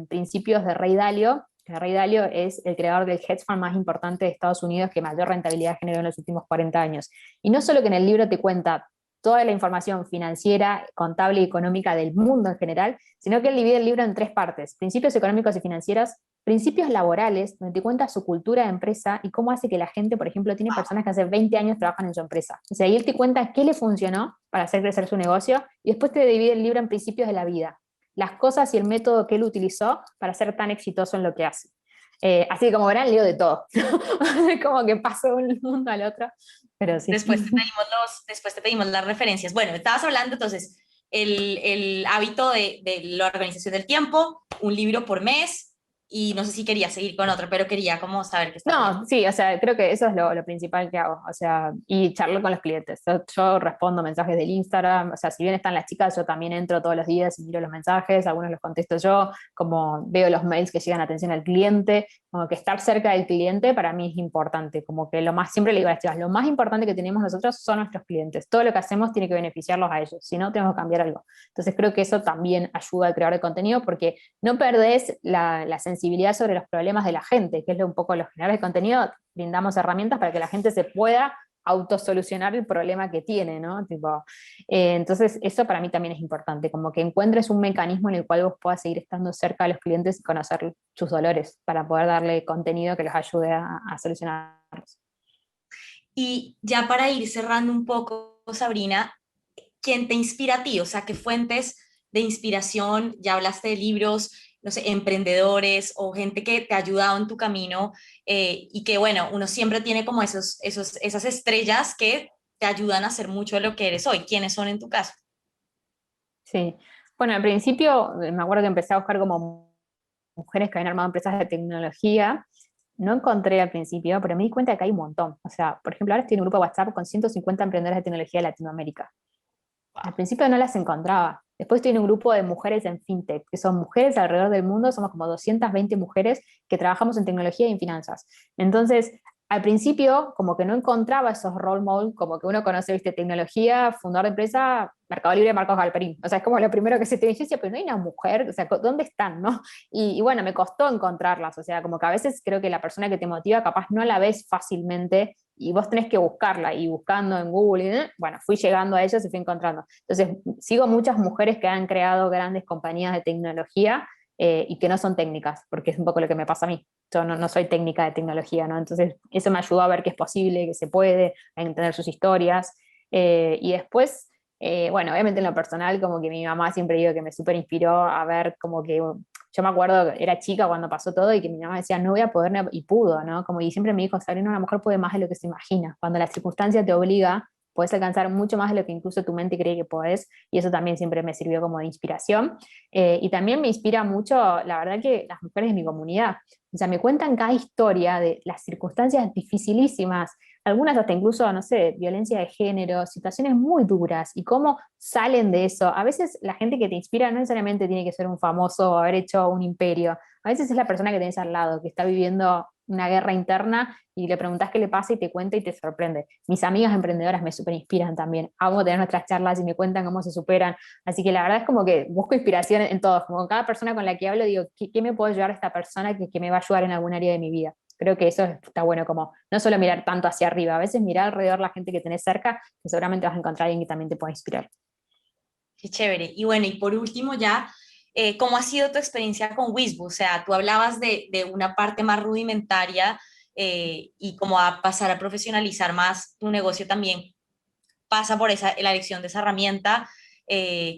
Principios de Ray Dalio. Ray Dalio es el creador del hedge fund más importante de Estados Unidos, que mayor rentabilidad generó en los últimos 40 años. Y no solo que en el libro te cuenta toda la información financiera, contable y económica del mundo en general, sino que él divide el libro en 3 partes: principios económicos y financieros, principios laborales, donde te cuenta su cultura de empresa y cómo hace que la gente, por ejemplo, tiene personas que hace 20 años trabajan en su empresa. O sea, ahí él te cuenta qué le funcionó para hacer crecer su negocio, y después te divide el libro en principios de la vida, las cosas y el método que él utilizó para ser tan exitoso en lo que hace. Así que como verán, leo de todo. Como que paso de un mundo al otro, pero sí. Después te pedimos las referencias. Bueno, estabas hablando entonces el hábito de la organización del tiempo, un libro por mes, y no sé si quería seguir con otro, pero quería como saber qué estás No, leyendo. sí, o sea, creo que eso es lo principal que hago, o sea, y charlar con los clientes. Yo respondo mensajes del Instagram, o sea, si bien están las chicas, yo también entro todos los días y miro los mensajes, algunos los contesto yo, como veo los mails que llegan a atención al cliente, como que estar cerca del cliente para mí es importante, como que lo más, siempre le digo a las chicas, lo más importante que tenemos nosotros son nuestros clientes, todo lo que hacemos tiene que beneficiarlos a ellos, si no, tenemos que cambiar algo. Entonces creo que eso también ayuda al creador de contenido, porque no perdés la sensibilidad sobre los problemas de la gente, que es un poco los generadores de contenido, brindamos herramientas para que la gente se pueda autosolucionar el problema que tiene, ¿no? Tipo, entonces, eso para mí también es importante, como que encuentres un mecanismo en el cual vos puedas seguir estando cerca de los clientes y conocer sus dolores para poder darle contenido que los ayude a solucionarlos. Y ya para ir cerrando un poco, Sabrina, ¿quién te inspira a ti? O sea, ¿qué fuentes de inspiración? Ya hablaste de libros, no sé, emprendedores o gente que te ha ayudado en tu camino, y que, bueno, uno siempre tiene como esas estrellas que te ayudan a hacer mucho de lo que eres hoy. ¿Quiénes son en tu caso? Sí. Bueno, al principio me acuerdo que empecé a buscar como mujeres que habían armado empresas de tecnología. No encontré al principio, pero me di cuenta que hay un montón. O sea, por ejemplo, ahora estoy en un grupo de WhatsApp con 150 emprendedores de tecnología de Latinoamérica. Al principio no las encontraba. Después estoy en un grupo de mujeres en fintech, que son mujeres alrededor del mundo, somos como 220 mujeres que trabajamos en tecnología y en finanzas. Entonces, al principio, como que no encontraba esos role models, como que uno conoce, viste, tecnología, fundador de empresa, Mercado Libre, Marcos Galperín. O sea, es como lo primero que se te dice, pero no hay una mujer, o sea, ¿dónde están, no? Y bueno, me costó encontrarlas, o sea, como que a veces creo que la persona que te motiva capaz no la ves fácilmente y vos tenés que buscarla, y buscando en Google, bueno, fui llegando a ellas y fui encontrando. Entonces, sigo muchas mujeres que han creado grandes compañías de tecnología, y que no son técnicas, porque es un poco lo que me pasa a mí. Yo no soy técnica de tecnología, ¿no? Entonces, eso me ayudó a ver que es posible, que se puede, a entender sus historias. Y después, bueno, obviamente en lo personal, como que mi mamá siempre digo que me súper inspiró a ver como que yo me acuerdo que era chica cuando pasó todo y que mi mamá decía, no voy a poder, y pudo, ¿no? Como, y siempre me dijo, Sabrina, una mujer puede más de lo que se imagina. Cuando la circunstancia te obliga, puedes alcanzar mucho más de lo que incluso tu mente cree que podés, y eso también siempre me sirvió como de inspiración. Y también me inspira mucho, la verdad, que las mujeres de mi comunidad, o sea, me cuentan cada historia de las circunstancias dificilísimas, algunas hasta incluso, no sé, violencia de género, situaciones muy duras y cómo salen de eso. A veces la gente que te inspira no necesariamente tiene que ser un famoso o haber hecho un imperio. A veces es la persona que tenés al lado, que está viviendo una guerra interna y le preguntás qué le pasa y te cuenta y te sorprende. Mis amigas emprendedoras me súper inspiran también. Amo tener nuestras charlas y me cuentan cómo se superan. Así que la verdad es como que busco inspiración en todos. Como con cada persona con la que hablo, digo, ¿qué me puede ayudar a esta persona que me va a ayudar en algún área de mi vida? Creo que eso está bueno, como no solo mirar tanto hacia arriba, a veces mirar alrededor la gente que tenés cerca, que seguramente vas a encontrar a alguien que también te pueda inspirar. Qué chévere. Y bueno, y por último ya, ¿cómo ha sido tu experiencia con Wizbo? O sea, tú hablabas de una parte más rudimentaria y cómo va a pasar a profesionalizar más tu negocio también pasa por esa, la elección de esa herramienta.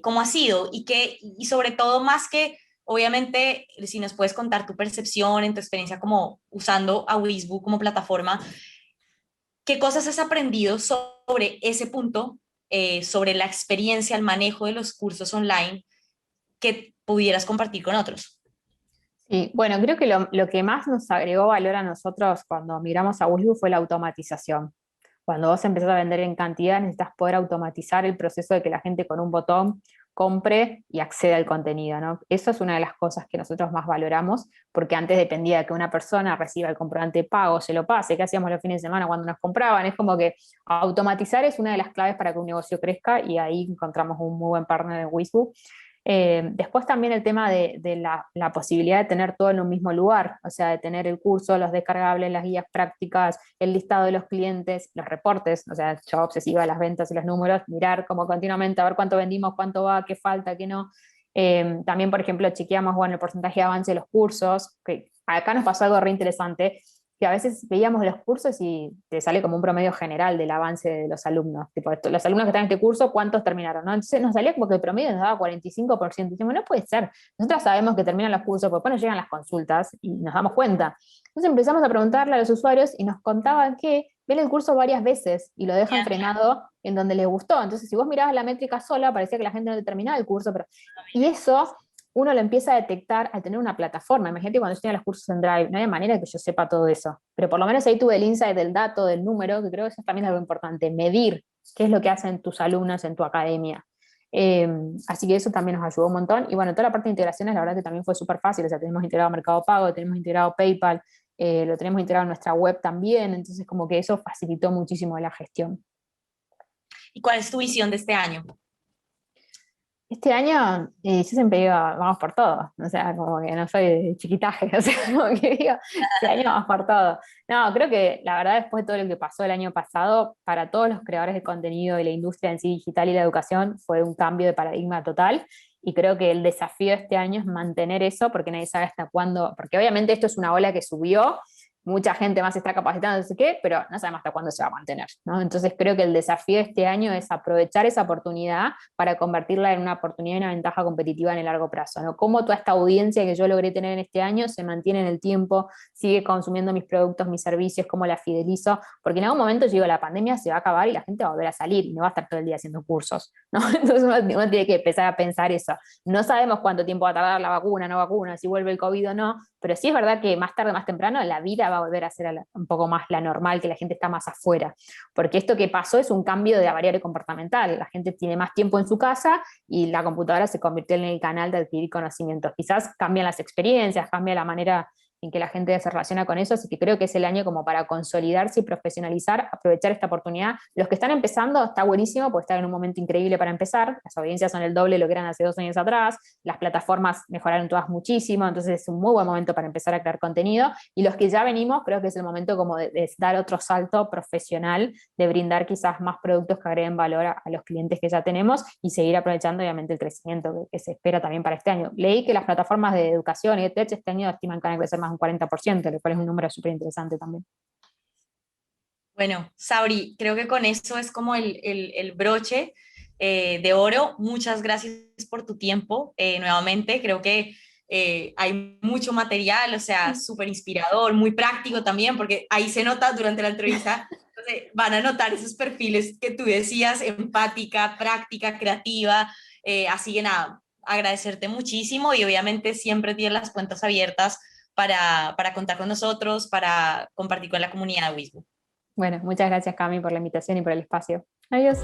¿Cómo ha sido? Y sobre todo, más que, obviamente, si nos puedes contar tu percepción en tu experiencia como usando a Wizbo como plataforma, ¿qué cosas has aprendido sobre ese punto, sobre la experiencia, el manejo de los cursos online que pudieras compartir con otros? Sí, bueno, creo que lo que más nos agregó valor a nosotros cuando migramos a Wishbook fue la automatización. Cuando vos empezás a vender en cantidad, necesitas poder automatizar el proceso de que la gente con un botón compre y acceda al contenido, ¿no? Eso es una de las cosas que nosotros más valoramos, porque antes dependía de que una persona reciba el comprobante de pago, se lo pase, qué hacíamos los fines de semana cuando nos compraban. Es como que automatizar es una de las claves para que un negocio crezca y ahí encontramos un muy buen partner en Wishbook. Después también el tema de la posibilidad de tener todo en un mismo lugar, o sea, de tener el curso, los descargables, las guías prácticas, el listado de los clientes, los reportes, o sea, yo obsesiva de las ventas y los números, mirar como continuamente a ver cuánto vendimos, cuánto va, qué falta, qué no. También, por ejemplo, chequeamos, bueno, el porcentaje de avance de los cursos, que acá nos pasó algo re interesante, que a veces veíamos los cursos y te sale como un promedio general del avance de los alumnos. Tipo, los alumnos que están en este curso, ¿cuántos terminaron? ¿No? Entonces nos salía como que el promedio nos daba 45%. Y decimos, no puede ser. Nosotros sabemos que terminan los cursos, porque después nos llegan las consultas y nos damos cuenta. Entonces empezamos a preguntarle a los usuarios y nos contaban que ven el curso varias veces y lo dejan frenado en donde les gustó. Entonces, si vos mirabas la métrica sola, parecía que la gente no terminaba el curso, pero... Y eso uno lo empieza a detectar al tener una plataforma. Imagínate cuando yo tenía los cursos en Drive, no hay manera que yo sepa todo eso. Pero por lo menos ahí tuve el insight del dato, del número, que creo que eso también es algo importante, medir qué es lo que hacen tus alumnos en tu academia. Eh, Así que eso también nos ayudó un montón. Y bueno, toda la parte de integraciones, la verdad que también fue súper fácil. O sea, tenemos integrado Mercado Pago, tenemos integrado PayPal, lo tenemos integrado en nuestra web también. Entonces, como que eso facilitó muchísimo la gestión. ¿Y cuál es tu visión de este año? Este año yo siempre digo, vamos por todo, o sea, como que no soy de chiquitaje, o sea, como que digo, este año vamos por todo. No, creo que la verdad después de todo lo que pasó el año pasado, para todos los creadores de contenido y la industria en sí digital y la educación fue un cambio de paradigma total y creo que el desafío de este año es mantener eso porque nadie sabe hasta cuándo, porque obviamente esto es una ola que subió, mucha gente más está capacitando, no sé qué, pero no sabemos hasta cuándo se va a mantener, ¿no? Entonces creo que el desafío de este año es aprovechar esa oportunidad para convertirla en una oportunidad y una ventaja competitiva en el largo plazo, ¿no? Cómo toda esta audiencia que yo logré tener en este año se mantiene en el tiempo, sigue consumiendo mis productos, mis servicios, cómo la fidelizo, porque en algún momento yo digo, la pandemia se va a acabar y la gente va a volver a salir y no va a estar todo el día haciendo cursos, ¿no? Entonces uno tiene que empezar a pensar eso. No sabemos cuánto tiempo va a tardar la vacuna, no vacuna, si vuelve el COVID o no, pero sí es verdad que más tarde, más temprano, la vida va a volver a ser un poco más la normal, que la gente está más afuera. Porque esto que pasó es un cambio de la variable comportamental. La gente tiene más tiempo en su casa y la computadora se convirtió en el canal de adquirir conocimientos. Quizás cambian las experiencias, cambia la manera en que la gente se relaciona con eso, así que creo que es el año como para consolidarse y profesionalizar, aprovechar esta oportunidad. Los que están empezando está buenísimo, porque están en un momento increíble para empezar, las audiencias son el doble de lo que eran hace 2 años atrás, las plataformas mejoraron todas muchísimo, entonces es un muy buen momento para empezar a crear contenido, y los que ya venimos, creo que es el momento como de dar otro salto profesional, de brindar quizás más productos que agreguen valor a los clientes que ya tenemos, y seguir aprovechando obviamente el crecimiento que se espera también para este año. Leí que las plataformas de educación y de tech este año estiman que van a crecer más un 40%, lo cual es un número súper interesante también. Bueno, Sabri, creo que con eso es como el broche de oro. Muchas gracias por tu tiempo nuevamente. Creo que hay mucho material, o sea, súper inspirador, muy práctico también, porque ahí se nota durante la entrevista, entonces van a notar esos perfiles que tú decías, empática, práctica, creativa, así que nada, agradecerte muchísimo y obviamente siempre tienes las cuentas abiertas para contar con nosotros, para compartir con la comunidad de Wisbo. Bueno, muchas gracias Cami por la invitación y por el espacio. Adiós.